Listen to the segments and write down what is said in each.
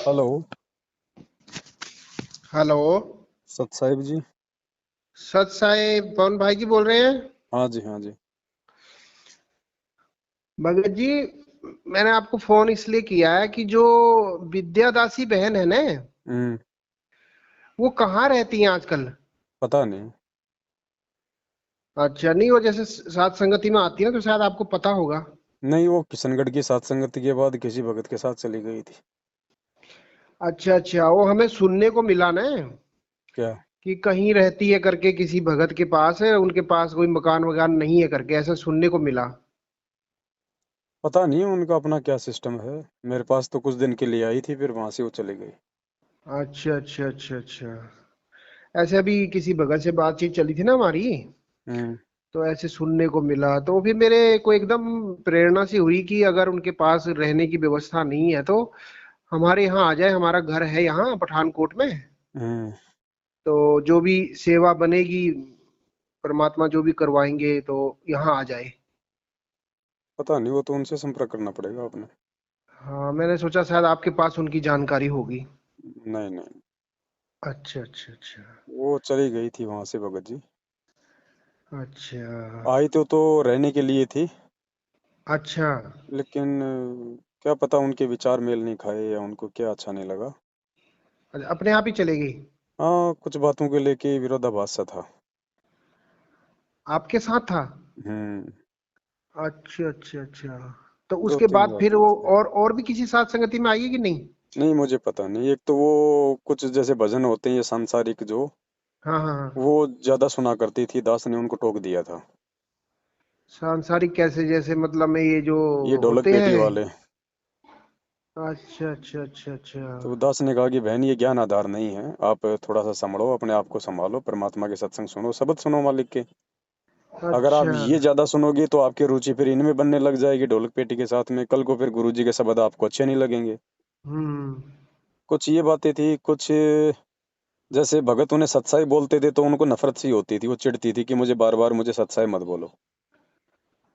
Hello. Hello. सत साहिब जी। सत साई पवन भाई जी बोल रहे हैं? हाँ जी, हाँ जी। भगत जी, मैंने आपको फोन इसलिए किया है कि जो विद्या दासी बहन है ना, हम्म। वो कहाँ रहती हैं आजकल? पता नहीं। अच्छा, नहीं वो जैसे सात संगति में आती है ना, तो शायद आपको पता होगा। नहीं, वो किशनगढ़ की सात संगति के बाद किसी भगत के साथ चली गई थी। अच्छा अच्छा, वो हमें सुनने को मिला ना क्या? कि कहीं रहती है करके, किसी भगत के पास है, उनके पास कोई मकान वकान नहीं है करके, ऐसा सुनने को मिला। पता नहीं उनका अपना क्या सिस्टम है। मेरे पास तो कुछ दिन के लिए आई थी, फिर वहां से वो चली गई। अच्छा अच्छा अच्छा अच्छा। ऐसे अभी किसी भगत से बातचीत चली थी ना हमारी, हम्म। तो ऐसे सुनने को मिला, तो फिर मेरे को एकदम प्रेरणा सी हुई कि अगर उनके पास रहने की व्यवस्था नहीं है तो हमारे यहाँ आ जाए। हमारा घर है यहाँ पठानकोट में, हम्म। तो जो भी सेवा बनेगी, परमात्मा जो भी करवाएंगे, तो यहाँ आ जाए। पता नहीं, वो तो उनसे संपर्क करना पड़ेगा अपने। हाँ, मैंने सोचा शायद आपके पास उनकी जानकारी होगी। नहीं नहीं। अच्छा अच्छा अच्छा। वो चली गई थी वहां से भगत जी। अच्छा आई तो रहने के लिए थी। अच्छा लेकिन क्या पता उनके विचार मेल नहीं खाए या उनको क्या अच्छा नहीं लगा। अच्छा, अपने आप ही चले गई? हाँ, कुछ बातों को लेके विरोधाभास सा था। आपके साथ था? हम्म। अच्छा अच्छा अच्छा। तो दो उसके तीन बाद फिर बातें वो थी। और भी किसी साथ संगति में आई है कि नहीं? नहीं, मुझे पता नहीं। एक तो वो कुछ जैसे भजन होते हैं ये सांसारिक जो, हाँ हाँ हाँ। वो ज्यादा सुना करती थी। दास ने उनको टोक दिया था। सांसारिक कैसे, जैसे मतलब में ये जो ये ढोलक होते पेटी हैं? वाले। अच्छा अच्छा अच्छा अच्छा। तो दास ने कहा कि बहन ये ज्ञान आधार नहीं है, आप थोड़ा सा संभलो, अपने आप को संभालो, परमात्मा के सत्संग सुनो, शब्द सुनो मालिक के। अगर आप अच्छा। ये ज्यादा सुनोगे तो आपकी रुचि फिर इनमें बनने लग जाएगी, ढोलक पेटी के साथ में। कल को फिर गुरु जी के शब्द आपको अच्छे नहीं लगेंगे। हम्म। कुछ ये बातें थी। कुछ जैसे भगत उन्हें सत्साई बोलते थे तो उनको नफरत सी होती थी, वो चिढ़ती थी कि मुझे बार बार मुझे सत्साई मत बोलो।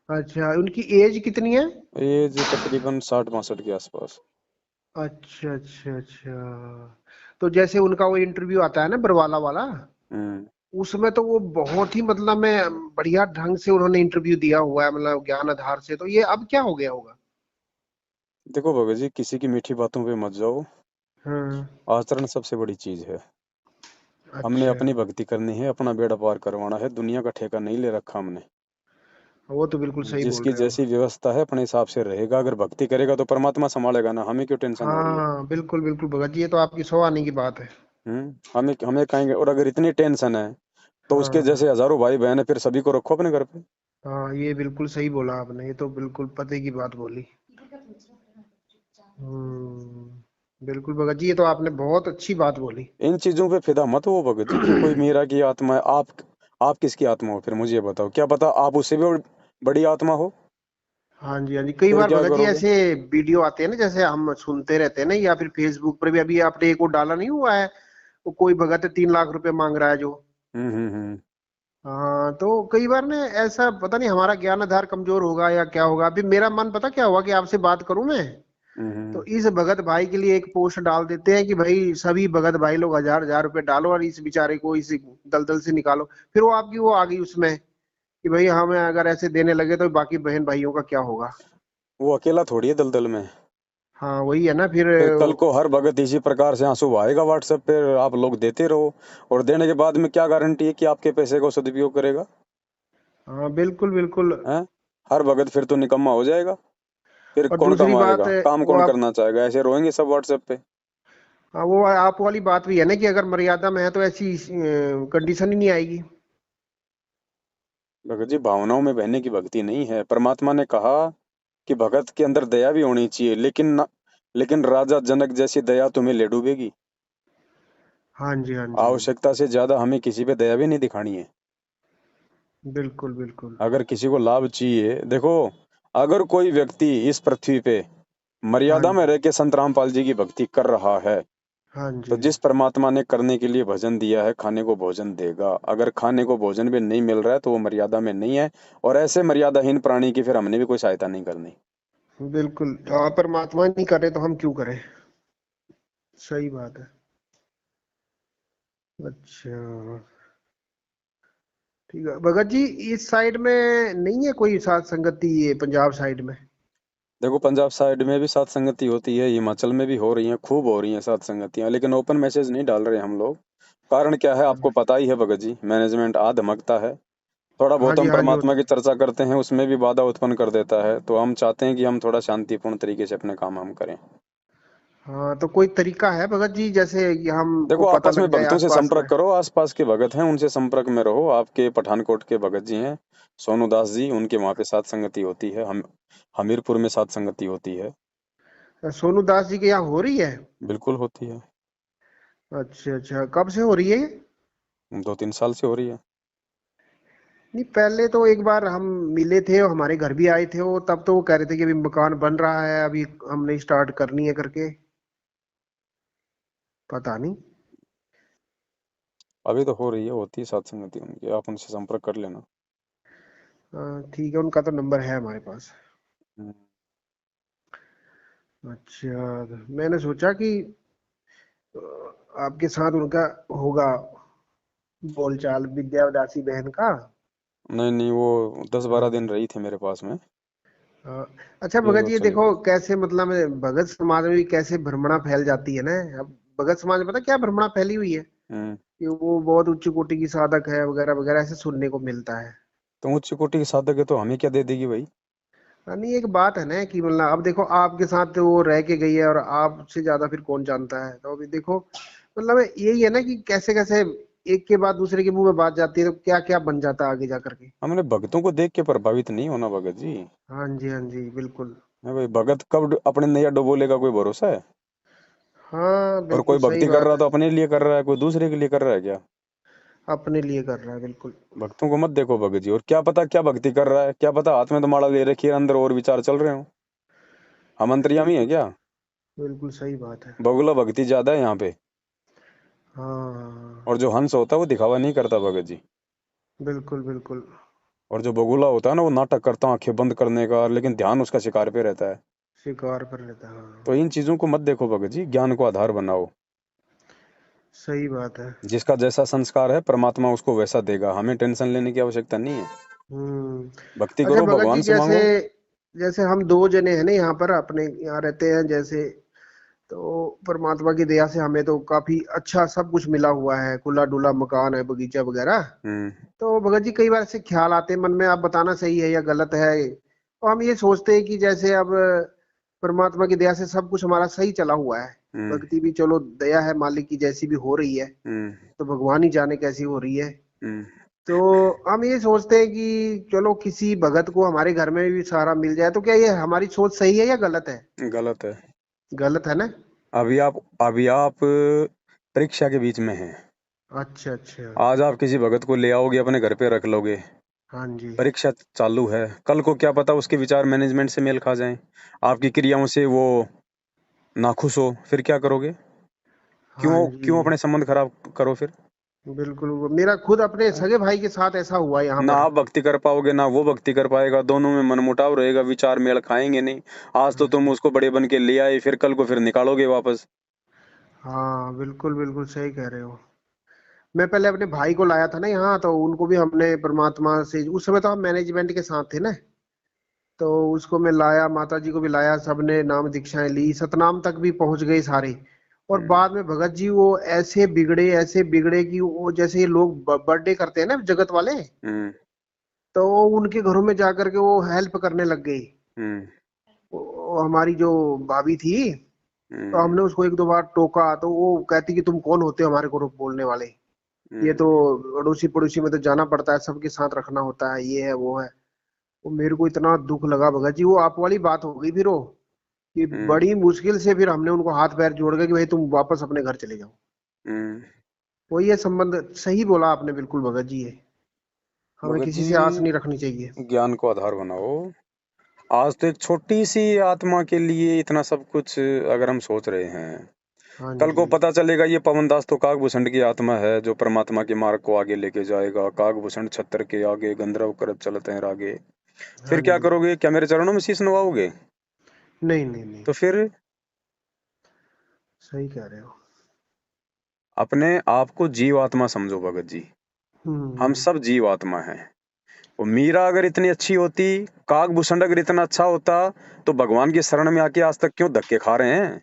अच्छा, उनकी एज कितनी है? एज तकरीबन 60-62 के आसपास। अच्छा अच्छा अच्छा। तो जैसे उनका वो इंटरव्यू आता है ना, बरवाला वाला, हम्म। उसमें तो वो बहुत ही मतलब में बढ़िया ढंग से उन्होंने इंटरव्यू दिया हुआ है, मतलब ज्ञान आधार से। तो ये अब क्या हो गया होगा? देखो भगत जी, किसी की मीठी बातों पे मत जाओ। हाँ। आचरण सबसे बड़ी चीज है। हमने अच्छा। अपनी भक्ति करनी है, अपना बेड़ा पार करवाना है, दुनिया का ठेका नहीं ले रखा हमने। वो तो बिल्कुल सही बोल जिसकी रहे हो। जैसी व्यवस्था है अपने हिसाब से रहेगा। अगर भक्ति करेगा तो परमात्मा संभालेगा ना, हमें क्यों टेंशन हो रही है? हाँ बिल्कुल बिल्कुल भगत जी, ये तो आपकी सौ आने की बात है। हमें हमें कहेंगे। और अगर इतनी टेंशन है तो उसके हाँ जैसे हजारों भाई बहन है, फिर सभी को रखो अपने घर पे। हाँ, ये बिल्कुल सही बोला आपने, ये तो बिल्कुल पते की बात बोली। बिल्कुल भगत जी, ये तो आपने बहुत अच्छी बात बोली। इन चीजों पे फिदा मत हो भगत जी कि कोई मीरा की आत्मा है। आप किसकी आत्मा हो? फिर मुझे ये बताओ, क्या पता आप उससे भी बड़ी आत्मा हो। हाँ जी हाँ जी, कई फिर बार क्या भगत जी करोगे? ऐसे वीडियो आते हैं ना, जैसे हम सुनते रहते हैं ना, या फिर फेसबुक पर भी अभी आपने एक वो डाला नहीं हुआ है, वो कोई भगत 3 लाख रुपए मांग रहा है जो। हम्म। हाँ, तो कई बार ना ऐसा, पता नहीं हमारा ज्ञान आधार कमजोर होगा या क्या होगा। अभी मेरा मन पता क्या हुआ कि आपसे बात करूं मैं, तो हम्म। इस भगत भाई के लिए एक पोस्ट डाल देते हैं कि भाई सभी भगत भाई लोग 1,000 1,000 रुपए डालो और इस बेचारे को इस दलदल से निकालो। फिर वो आपकी वो आ गई उसमें कि भाई हमें अगर ऐसे देने लगे तो बाकी बहन भाइयों का क्या होगा। वो अकेला थोड़ी है दलदल में। हाँ वही है ना फिर। फिर कल को हर भगत इसी प्रकार से आंसू बहाएगा व्हाट्सएप पे, आप लोग देते रहो। और देने के बाद में क्या गारंटी है कि आपके पैसे को सदुपयोग करेगा? हाँ बिल्कुल बिल्कुल। हैं? हर भगत फिर तो निकम्मा हो जाएगा। फिर और कौन दूसरी बात कमाएगा? है, काम वो कौन आप, करना चाहेगा? ऐसे रोएंगे सब व्हाट्सएप पे। हाँ, वो आप वाली बात भी है ना कि अगर मर्यादा में है तो ऐसी कंडीशन ही नहीं आएगी। भगत जी, भावनाओं में बहने की भक्ति नहीं है। परमात्मा ने कहा कि भगत के अंदर दया भी होनी चाहिए, लेकिन राजा जनक जैसी दया तुम्हें ले डूबेगी। हाँ जी हाँ जी हाँ जी। आवश्यकता से ज्यादा हमें किसी पे दया भी नहीं दिखानी है। बिल्कुल बिल्कुल। अगर किसी को लाभ चाहिए, देखो, अगर कोई व्यक्ति इस पृथ्वी पे हाँ मर्यादा में जी रह के संत रामपाल जी की भक्ति कर रहा है, हाँ तो जी। जिस परमात्मा ने करने के लिए भजन दिया है, खाने को भोजन देगा। अगर खाने को भोजन भी नहीं मिल रहा है तो वो मर्यादा में नहीं है। और ऐसे मर्यादाहीन प्राणी की फिर हमने भी कोई सहायता नहीं करनी। बिल्कुल, हाँ, परमात्मा नहीं करे तो हम क्यों करें। सही बात है। अच्छा, ठीक है भगत जी। इस साइड में नहीं है कोई साथ संगति, ये पंजाब साइड में? देखो पंजाब साइड में भी सात संगति होती है, हिमाचल में भी हो रही हैं, खूब हो रही हैं सात संगतियां, लेकिन ओपन मैसेज नहीं डाल रहे हम लोग। कारण क्या है आपको पता ही है भगत जी, मैनेजमेंट आ धमकता है। थोड़ा हाँ बहुत जी, हम हाँ जी, वो परमात्मा तो की है। चर्चा करते हैं, उसमें भी बाधा उत्पन्न कर देता है, तो हम चाहते हैं कि हम थोड़ा शांतिपूर्ण तरीके से अपने काम हम करें। हाँ, तो कोई तरीका है भगत जी, जैसे कि हमको देखो पता आपस में लग जाए भक्तों से आसपास संपर्क में? करो, आसपास के भगत हैं उनसे संपर्क में रहो। आपके पठानकोट के भगत जी हैं सोनू दास जी, उनके वहाँ पे सात संगति होती है। हम हमीरपुर में सात संगति होती है। सोनू दास जी के यहाँ हो रही है? बिल्कुल होती है। अच्छा अच्छा, कब से हो रही है ये? 2-3 साल से हो रही है। नहीं, पहले तो एक बार हम मिले थे, हमारे घर भी आए थे वो, तब तो वो कह रहे थे कि अभी मकान बन रहा है, अभी हमने स्टार्ट करनी है करके। पता नहीं। अभी तो हो रही है, होती है सात संगति उनकी, आप उनसे संपर्क कर लेना। ठीक है, उनका तो नंबर है हमारे पास। हम्म, अच्छा, तो मैंने सोचा कि अ, आपके साथ उनका होगा बोलचाल, विद्या उदासी बहन का। नहीं नहीं, वो 10-12 दिन रही थी मेरे पास में। हाँ। अच्छा फिर भगत वो जी, चली गई। देखो कैसे मतलब भगत समाज में भी कैसे भ्रमणा फैल जाती है ना। अब भगत समाज में पता क्या भ्रमणा फैली हुई है, हम्म। कि वो बहुत उच्च कोटि की साधक है वगैरह वगैरह, ऐसे सुनने को मिलता है। तो उच्च कोटि के साधक है तो हमें क्या दे देगी भाई? नहीं, एक बात है ना कि मतलब अब देखो आपके साथ तो वो रह के गई है, और आपसे ज्यादा फिर कौन जानता है, तो अभी देखो मतलब यही है ना कि कैसे कैसे एक के बाद दूसरे के मुंह में बात जाती है, तो क्या क्या बन जाता है आगे जा करके। हमने भक्तों को देख के प्रभावित नहीं होना भगत जी। हाँ जी, हाँ जी, बिल्कुल। मैं भाई, भगत कब अपने नैया डुबोलेगा कोई भरोसा है? हाँ, और बिल्कुल कोई सही भक्ति कर बात रहा है। तो अपने लिए कर रहा है, कोई दूसरे के लिए कर रहा है क्या? अपने लिए कर रहा है, बिल्कुल। भक्तों को मत देखो भगत जी, और क्या पता क्या भक्ति कर रहा है, क्या पता हाथ में तो माला ले रखी है, अंदर और विचार चल रहे हो। हम अंतर्यामी है बिल्कुल, क्या? बिल्कुल सही बात है। बगुला भक्ति ज्यादा है यहाँ पे। हाँ, और जो हंस होता है वो दिखावा नहीं करता भगत जी। बिल्कुल बिल्कुल। और जो बगुला होता है ना, वो नाटक करता है आंखें बंद करने का, लेकिन ध्यान उसका शिकार पे रहता है। शिकार पर रहता है, हाँ। तो इन चीजों को मत देखो भगत जी, ज्ञान को आधार बनाओ। सही बात है। जिसका जैसा संस्कार है परमात्मा उसको वैसा देगा, हमें टेंशन लेने की आवश्यकता नहीं है। हम्म। भक्ति अच्छा करो, भगत जी, भगवान से जैसे मांगो। जैसे हम दो जने हैं ना यहाँ पर, अपने यहाँ रहते हैं जैसे, तो परमात्मा की दया से हमें तो काफी अच्छा सब कुछ मिला हुआ है, खुला डुला मकान है, बगीचा वगैरह। हम्म। तो भगत जी, कई बार ऐसे ख्याल आते हैं मन में, आप बताना सही है या गलत है। तो हम ये सोचते हैं कि जैसे अब परमात्मा की दया से सब कुछ हमारा सही चला हुआ है, हम्म। भक्ति भी चलो दया है मालिक की जैसी भी हो रही है, हम्म। तो भगवान ही जाने कैसी हो रही है। हम्म। तो हम ये सोचते हैं कि चलो किसी भगत को हमारे घर में भी सहारा मिल जाए, तो क्या ये हमारी सोच सही है या गलत है? गलत है। गलत है ना? अभी आप परीक्षा के बीच में हैं। अच्छा अच्छा। आज आप किसी भगत को ले आओगे, अपने घर पे रख लोगे, हाँ जी, परीक्षा चालू है, कल को क्या पता उसके विचार मैनेजमेंट से मेल खा जाएं, आपकी क्रियाओं से वो नाखुश हो, फिर क्या करोगे? हाँ क्यों जी, क्यों अपने संबंध खराब करो फिर? बिल्कुल। वो मेरा खुद अपने सगे भाई के साथ ऐसा हुआ यहाँ ना पर। आप भक्ति कर पाओगे ना वो भक्ति कर पाएगा, दोनों में मनमुटाव रहेगा, विचार मेल खाएंगे नहीं। आज तो तुम उसको बड़े बन के ले आए, फिर कल को फिर निकालोगे वापस। हाँ, बिल्कुल बिल्कुल सही कह रहे हो। मैं पहले अपने भाई को लाया था ना यहाँ, तो उनको भी हमने परमात्मा से, उस समय तो हम मैनेजमेंट के साथ थे ना, तो उसको मैं लाया, माता जी को भी लाया, सबने नाम दीक्षाएं ली, सतनाम तक भी पहुंच गए सारे। और हम्म। बाद में भगत जी वो ऐसे बिगड़े कि वो जैसे ये लोग बर्थडे करते हैं ना जगत वाले, हम्म। तो वो उनके घरों में जा करके वो हेल्प करने लग गई। हम्म। वो हमारी जो भाभी थी, तो हम्म। हमने उसको एक दो बार टोका, तो वो कहती कि तुम कौन होते हो हमारे को बोलने वाले, ये तो हम्म। अड़ोसी पड़ोसी में तो जाना पड़ता है, सबके साथ रखना होता है, ये है वो है। वो मेरे को इतना दुख लगा भगत जी, वो आप वाली बात हो गई फिर वो, कि हम्म। बड़ी मुश्किल से फिर हमने उनको हाथ पैर जोड़ के कि भाई तुम वापस अपने घर चले जाओ। हम्म। वो ये संबंध सही बोला आपने, बिल्कुल भगत जी, ये हमें भगत किसी जी, से आस नहीं रखनी चाहिए। ज्ञान को आधार बनाओ। आज तो एक छोटी सी आत्मा के लिए इतना सब कुछ अगर हम सोच रहे हैं, हाँ कल जी, को पता चलेगा ये पवनदास तो काकभूषण की आत्मा है, जो परमात्मा के मार्ग को आगे लेके जाएगा। काकभूषण छत्र के आगे गंधर्व करत चलते हैं आगे। हाँ फिर क्या जी। करोगे? क्या मेरे चरणों में शीश नवाओगे? नहीं नहीं नहीं। तो फिर सही कह रहे हो। अपने आप को जीवात्मा समझो भगत जी, हम सब जीवात्मा हैं। वो मीरा अगर इतनी अच्छी होती, काकभूषण अगर इतना अच्छा होता, तो भगवान की शरण में आके आज तक क्यों धक्के खा रहे हैं?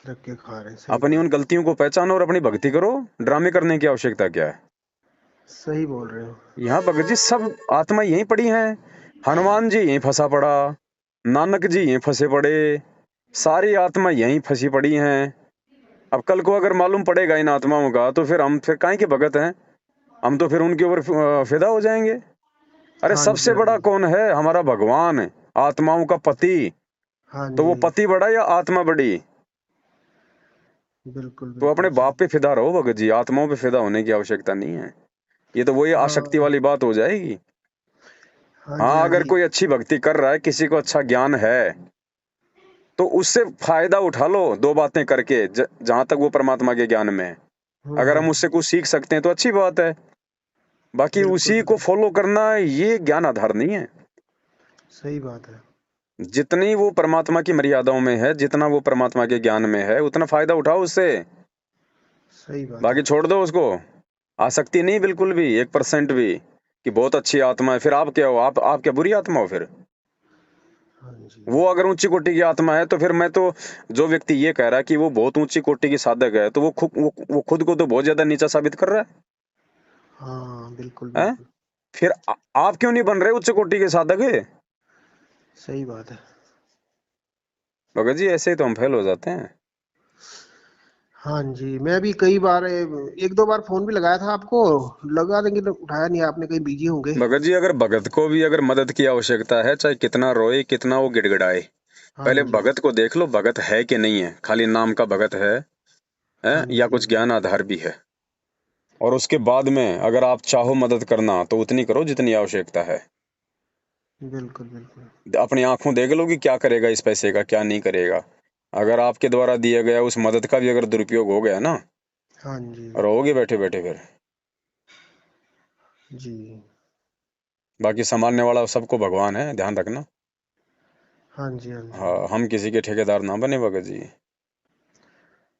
धक्के खा रहे हैं, सही अपनी उन बात। गलतियों को पहचानो और अपनी भक्ति करो। ड्रामे करने की आवश्यकता क्या है? सही बोल रहे हो। यहाँ भगत जी सब आत्मा यहीं पड़ी हैं। हनुमान जी यहीं फंसा पड़ा, नानक जी यहीं फंसे पड़े, सारी आत्मा यहीं फंसी पड़ी हैं। अब कल को अगर मालूम पड़ेगा इन आत्माओं का, तो फिर हम फिर काहे के भगत हैं? हम तो फिर उनके ऊपर फिदा हो जाएंगे। अरे हाँ जी, सबसे हाँ बड़ा जी। कौन है? हमारा भगवान, आत्माओं का पति। हाँ तो वो जी, पति बड़ा या आत्मा बड़ी? बिल्कुल तो अपने बिल्कुल सही। बाप पे फिदा रहो भगत जी, आत्माओं पे फिदा होने की आवश्यकता नहीं है। ये तो वही आसक्ति हाँ वाली बात हो जाएगी। हाँ जी, हाँ, हाँ अगर जी। कोई अच्छी भक्ति कर रहा है, किसी को अच्छा ज्ञान है, तो उससे फायदा उठा लो दो बातें करके, जहां तक वो परमात्मा के ज्ञान में है। अगर हम उससे हम्म। कुछ सीख सकते हैं तो अच्छी बात है। बाकी बिल्कुल उसी को बिल्कुल फॉलो करना ये ज्ञान आधार नहीं है। सही बात है। जितनी वो परमात्मा की मर्यादाओं में है, जितना वो परमात्मा के ज्ञान में है, उतना फायदा उठाओ उससे। सही बात बाकी है। छोड़ दो उसको। आसक्ति नहीं बिल्कुल भी, 1% भी कि बहुत अच्छी आत्मा है। फिर आप क्या हो? आप क्या बुरी आत्मा हो फिर? हाँ जी। वो अगर ऊंची कोटि की आत्मा है, तो फिर मैं तो, जो व्यक्ति ये कह रहा है कि वो बहुत ऊंची कोटि की साधक है, तो वो खुद को तो बहुत ज्यादा नीचा साबित कर रहा हाँ बिल्कुल है, हैं? बिल्कुल फिर आप क्यों नहीं बन रहे उच्च कोटि के साधक? सही बात है। भगत जी ऐसे ही तो हम फेल हो जाते हैं। हाँ जी, मैं भी कई बार एक दो बार फोन भी लगाया था आपको, लगा देंगे तो उठाया नहीं आपने, कहीं बिजी होंगे। भगत जी अगर भगत को भी अगर मदद की आवश्यकता है, चाहे कितना रोए, कितना वो गिड़गिड़ाए, हाँ पहले जी। भगत को देख लो, भगत है कि नहीं है, खाली नाम का भगत है हाँ या जी। कुछ ज्ञान आधार भी है। और उसके बाद में अगर आप चाहो मदद करना, तो उतनी करो जितनी आवश्यकता है। बिल्कुल बिल्कुल। अपनी आंखों देख लो कि क्या करेगा इस पैसे का, क्या नहीं करेगा। अगर आपके द्वारा दिया गया उस मदद का भी अगर दुरुपयोग हो गया ना, हाँ जी। रहोगे बैठे बैठे फिर। जी। बाकी संभालने वाला सबको भगवान है, ध्यान रखना। हाँ जी, हाँ जी। हाँ, हम किसी के ठेकेदार ना बने भगत जी।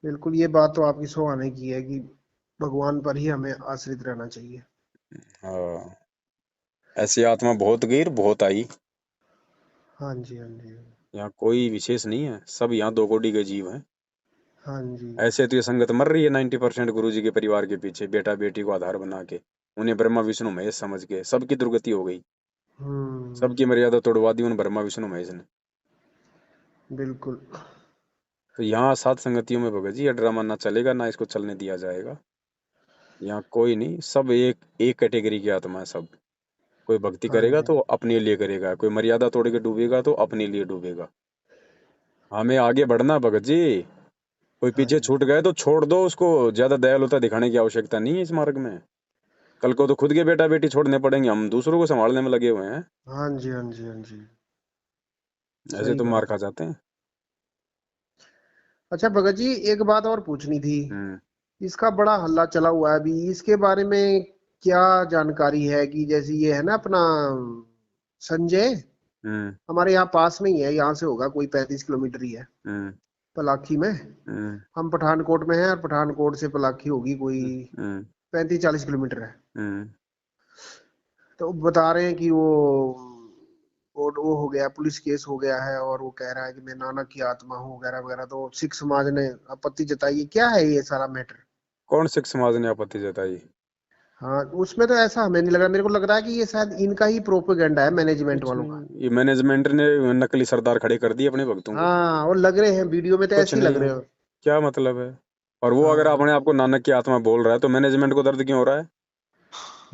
बिल्कुल, ये बात तो आपकी सौ आने की है कि भगवान पर ही हमें आश्रित रहना चाहिए। हाँ, ऐसी आत्मा बहुत गई और बहुत आई। हाँ जी, हाँ जी। यहाँ कोई विशेष नहीं है, सब यहाँ दो कोटि के जीव हैं। हाँ जी। ऐसे तो ये संगत मर रही है 90% गुरु जी के परिवार के पीछे, बेटा बेटी को आधार बना के, उन्हें ब्रह्मा विष्णु महेश समझ के। सबकी दुर्गति हो गई, हम्म। सबकी मर्यादा तोड़वा दी उन ब्रह्मा विष्णु महेश ने। बिल्कुल। तो यहाँ सात संगतियों में भगत जी ये ड्रामा ना चलेगा, ना इसको चलने दिया जाएगा। यहाँ कोई नहीं, सब एक एक कैटेगरी की आत्मा है सब। कोई भक्ति हाँ करेगा जी। तो अपने लिए करेगा, कोई मर्यादा तोड़ के डूबेगा तो अपने लिए डूबेगा। हमें आगे बढ़ना भगत जी। कोई हाँ पीछे जी। छूट गए तो छोड़ दो उसको, ज्यादा दयालुता दिखाने की आवश्यकता नहीं है इस मार्ग में। कल को तो खुद के बेटा बेटी छोड़ने पड़ेंगे, हम दूसरों को संभालने में लगे हुए हैं। हाँ जी। हाँ जी। हाँ जी। ऐसे सही तो मार बात खा है। जाते हैं। अच्छा भगत जी, एक बात और पूछनी थी। हम्म। इसका बड़ा हल्ला चला हुआ है अभी, इसके बारे में क्या जानकारी है? कि जैसे ये है ना अपना संजय, हम्म। हमारे यहाँ पास में ही है, यहाँ से होगा कोई 35 किलोमीटर ही है, हम्म। पलाखी में। हम्म। हम पठानकोट में हैं, और पठानकोट से पलाखी होगी कोई हम्म। 35-40 किलोमीटर है। हम्म। तो बता रहे हैं कि वो हो गया, पुलिस केस हो गया है, और वो कह रहा है कि मैं नानक की आत्मा हूँ वगैरह वगैरह। तो सिख समाज ने आपत्ति जताई है। क्या है ये सारा मैटर? कौन सिख समाज ने आपत्ति जताई? हाँ, उसमें तो ऐसा हमें नहीं लग रहा, मेरे को लग रहा है कि ये शायद इनका ही प्रोपेगेंडा है, मैनेजमेंट कुछ वालों का। नहीं, ये मैनेजमेंट ने नकली सरदार खड़े कर दिए अपने भक्तों को। हाँ, और लग रहे हैं वीडियो में तो कुछ ऐसे ही लग नहीं, रहे हो। क्या मतलब है? और वो अगर हाँ अपने आप को नानक की आत्मा बोल रहा है, तो मैनेजमेंट को दर्द क्यों हो रहा है?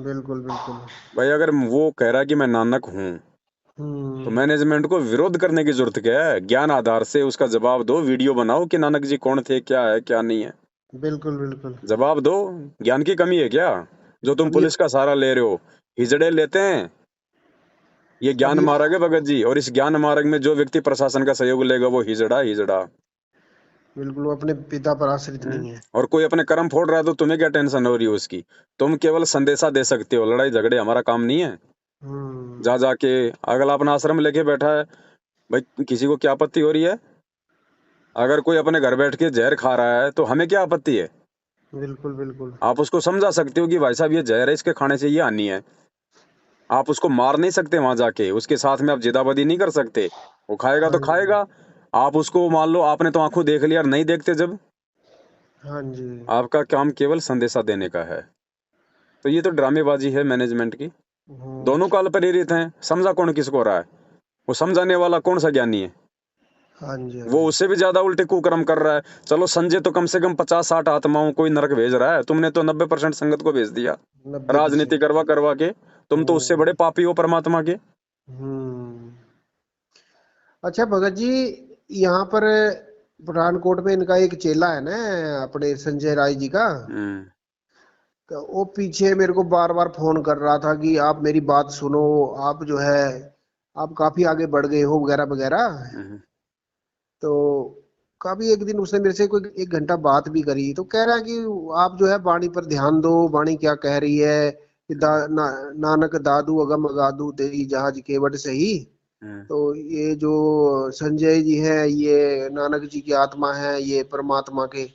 बिल्कुल बिल्कुल। भाई अगर वो कह रहा है कि मैं नानक हूँ, तो हम्म। मैनेजमेंट को विरोध करने की जरूरत क्या है? ज्ञान आधार से उसका जवाब दो, वीडियो बनाओ कि नानक जी कौन थे, क्या है क्या नहीं है, बिल्कुल बिल्कुल। जवाब दो। ज्ञान की कमी है क्या, जो तुम अब ये पुलिस का सहारा ले रहे हो? हिजड़े लेते हैं। ये अब ज्ञान ये मार्ग है भगत जी, और इस ज्ञान मार्ग में जो व्यक्ति प्रशासन का सहयोग लेगा, वो हिजड़ा हिजड़ा बिल्कुल, वो अपने पिता पर आश्रित है। नहीं है। और कोई अपने कर्म फोड़ रहा है, तो तुम्हें क्या टेंशन हो रही है उसकी? तुम केवल संदेशा दे सकते हो, लड़ाई झगड़े हमारा काम नहीं है। हम्म। जा जाके अगला अपना आश्रम लेके बैठा है, भाई किसी को क्या आपत्ति हो रही है? अगर कोई अपने घर बैठ के जहर खा रहा है तो हमें क्या आपत्ति है? बिल्कुल बिल्कुल। आप उसको समझा सकते हो कि भाई साहब ये जहर है, इसके खाने से ये हानि है। आप उसको मार नहीं सकते वहां जाके, उसके साथ में आप जिदाबादी नहीं कर सकते। वो खाएगा तो हाँ जी। खाएगा। आप उसको मान लो आपने तो आंखों देख लिया और नहीं देखते जब, हाँ जी। आपका काम केवल संदेशा देने का है। तो ये तो ड्रामेबाजी है मैनेजमेंट की। हम्म। दोनों काल प्रेरित हैं, समझा कौन किसको रहा है? वो समझाने वाला कौन सा ज्ञानी है? हाँ जी। हाँ वो जी। उससे भी ज्यादा उल्टे कुकर्म कर रहा है। चलो संजय तो कम से कम 50-60 आत्माओं को नरक भेज रहा है, तुमने तो 90% संगत को भेज दिया 90%। राजनीति करवा करवा के। तुम तो उससे बड़े हम्म। पापी हो परमात्मा के। हम्म। अच्छा भगत जी, यहाँ पर पठानकोट में इनका एक चेला है ना, अपने संजय राय जी का। हम्म। तो वो पीछे मेरे को बार बार फोन कर रहा था कि आप मेरी बात सुनो, आप जो है आप काफी आगे बढ़ गए हो वगैरह वगैरह। हम्म। तो काफी एक दिन उसने मेरे से कोई 1 घंटा बात भी करी, तो कह रहा है कि आप जो है वाणी पर ध्यान दो, वाणी क्या कह रही है कि नानक दादू अगम अगादू तेरी जहाज केवट सही। हम्म। तो ये जो संजय जी है, ये नानक जी की आत्मा है, ये परमात्मा के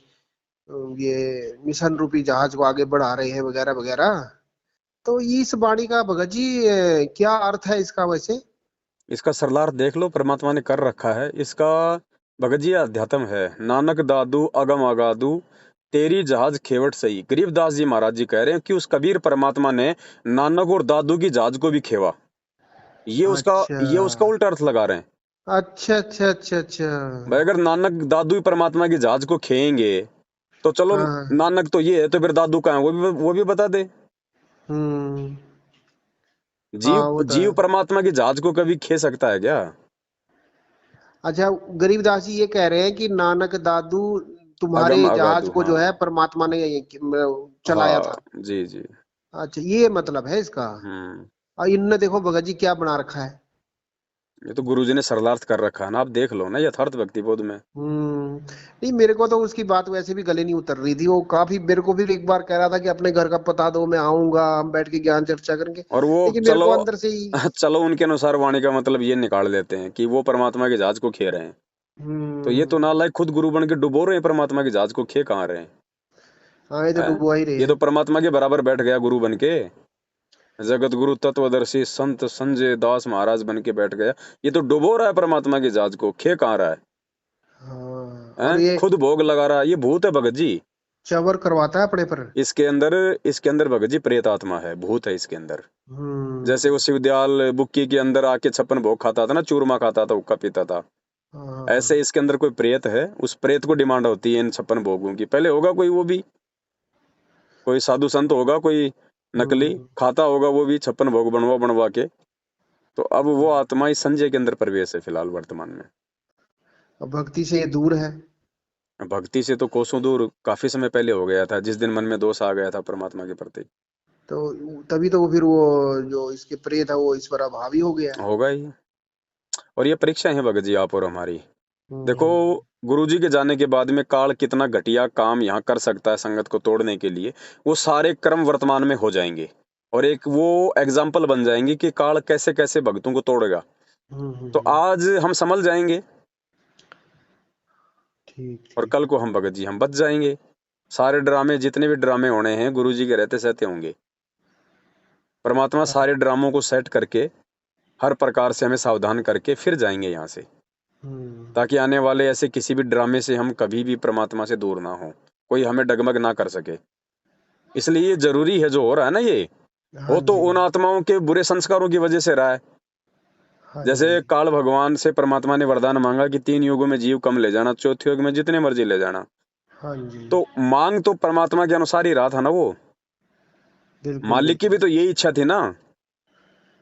ये मिशन रूपी जहाज को आगे बढ़ा रहे हैं वगैरह वगैरह। तो इस वाणी का भगत जी क्या अर्थ है इसका वैसे? इसका सरलार्थ देख लो, परमात्मा ने कर रखा है इसका। भगत जी अध्यात्म है, नानक दादू अगम अगादू तेरी जहाज खेवट सही। गरीबदास जी महाराज जी कह रहे हैं कि उस कबीर परमात्मा ने नानक और दादू की जहाज को भी खेवा। अच्छा ये उसका उल्टा अर्थ लगा रहे हैं। अच्छा अच्छा अच्छा अच्छा। भाई अगर नानक दादू ही परमात्मा की जहाज को खेएंगे तो चलो, हाँ। नानक तो ये है तो फिर दादू कहाँ है वो भी बता दे। हम्म। हाँ जीव वो तो जीव है। परमात्मा की जहाज को कभी खे सकता है क्या? अच्छा, गरीबदास जी ये कह रहे हैं कि नानक दादू तुम्हारे अगम जहाज अगाधु, को हाँ। जो है परमात्मा ने चलाया हाँ था। जी जी। अच्छा, ये मतलब है इसका। हम्म। और इनने देखो भगत जी क्या बना रखा है। ये तो गुरुजी ने सरलार्थ कर रखा है ना, आप देख लो ना यथार्थ भक्ति बोध में। नहीं, मेरे को तो उसकी बात वैसे भी गले नहीं उतर रही थी। वो काफी मेरे को भी एक बार कह रहा था कि अपने घर का पता दो, मैं आऊंगा, हम बैठ के ज्ञान चर्चा करेंगे। और वो लेकिन मेरे चलो को अंदर से ही। चलो उनके अनुसार वाणी का मतलब ये निकाल लेते हैं कि वो परमात्मा के जहाज को खे रहे हैं। तो ये तो हम्म। नालायक खुद गुरु बन के डुबो रहे हैं परमात्मा के जहाज को, खे कहाँ रहे हैं? हाँ, ये तो हैं? डुबवा ही रहे ये तो हैं। परमात्मा के बराबर बैठ गया गुरु बन के। जगत गुरु तत्वदर्शी संत संजय दास महाराज बन के बैठ गया। ये तो डुबो रहा है परमात्मा के जहाज को, खे कहाँ रहा है? हाँ, और हैं? ये खुद भोग लगा रहा है, ये भूत है भगत जी। चवर करवाता है अपने पर। इसके अंदर भगत जी प्रेत आत्मा है, भूत है इसके अंदर। जैसे वो हम्म। शिवदयाल बुक्की के अंदर आके 56 भोग खाता था ना, चूरमा खाता था, हुक्का पीता था। ऐसे हाँ। इसके अंदर कोई प्रेत है, उस प्रेत को डिमांड होती है इन 56 भोगों की। पहले होगा कोई, वो भी कोई साधु संत होगा, कोई नकली हम्म। खाता होगा, वो भी 56 भोग बनवा बनवा के। तो अब वो आत्मा इस संजय के अंदर प्रवेश है फिलहाल वर्तमान में। अब भक्ति से ये दूर है। भक्ति से तो कोसों दूर काफी समय पहले हो गया था, जिस दिन मन में दोष आ गया था परमात्मा के प्रति। तो तभी तो वो फिर वो जो इसके प्रेत है वो इस पर हावी हो गया। होगा ही। और ये परीक्षा है भगत जी आप और हमारी। देखो, हम्म। गुरुजी के जाने के बाद में काल कितना घटिया काम यहाँ कर सकता है संगत को तोड़ने के लिए, वो सारे कर्म वर्तमान में हो जाएंगे। और एक वो एग्जाम्पल बन जाएंगे कि काल कैसे कैसे भक्तों को तोड़ेगा। तो हम्म। आज हम संभल जाएंगे ठीक और ठीक। कल को हम भगत जी हम बच जाएंगे। सारे ड्रामे, जितने भी ड्रामे होने हैं, गुरुजी के रहते सहते होंगे। परमात्मा हाँ। सारे ड्रामों को सेट करके हर प्रकार से हमें सावधान करके फिर जाएंगे यहाँ से, हम्म। ताकि आने वाले ऐसे किसी भी ड्रामे से हम कभी भी परमात्मा से दूर ना हो, कोई हमें डगमग ना कर सके। इसलिए ये जरूरी है जो हो रहा है ना, ये हाँ हो तो जी। उन आत्माओं के बुरे संस्कारों की वजह से रहा है। हाँ जैसे जी। काल भगवान से परमात्मा ने वरदान मांगा कि 3 युगों में जीव कम ले जाना, चौथे युग में जितने मर्जी ले जाना। हाँ जी। तो मांग तो परमात्मा के अनुसार ही रहा था ना वो। बिल्कुल मालिक की बिल्कुल। भी तो यही इच्छा थी ना।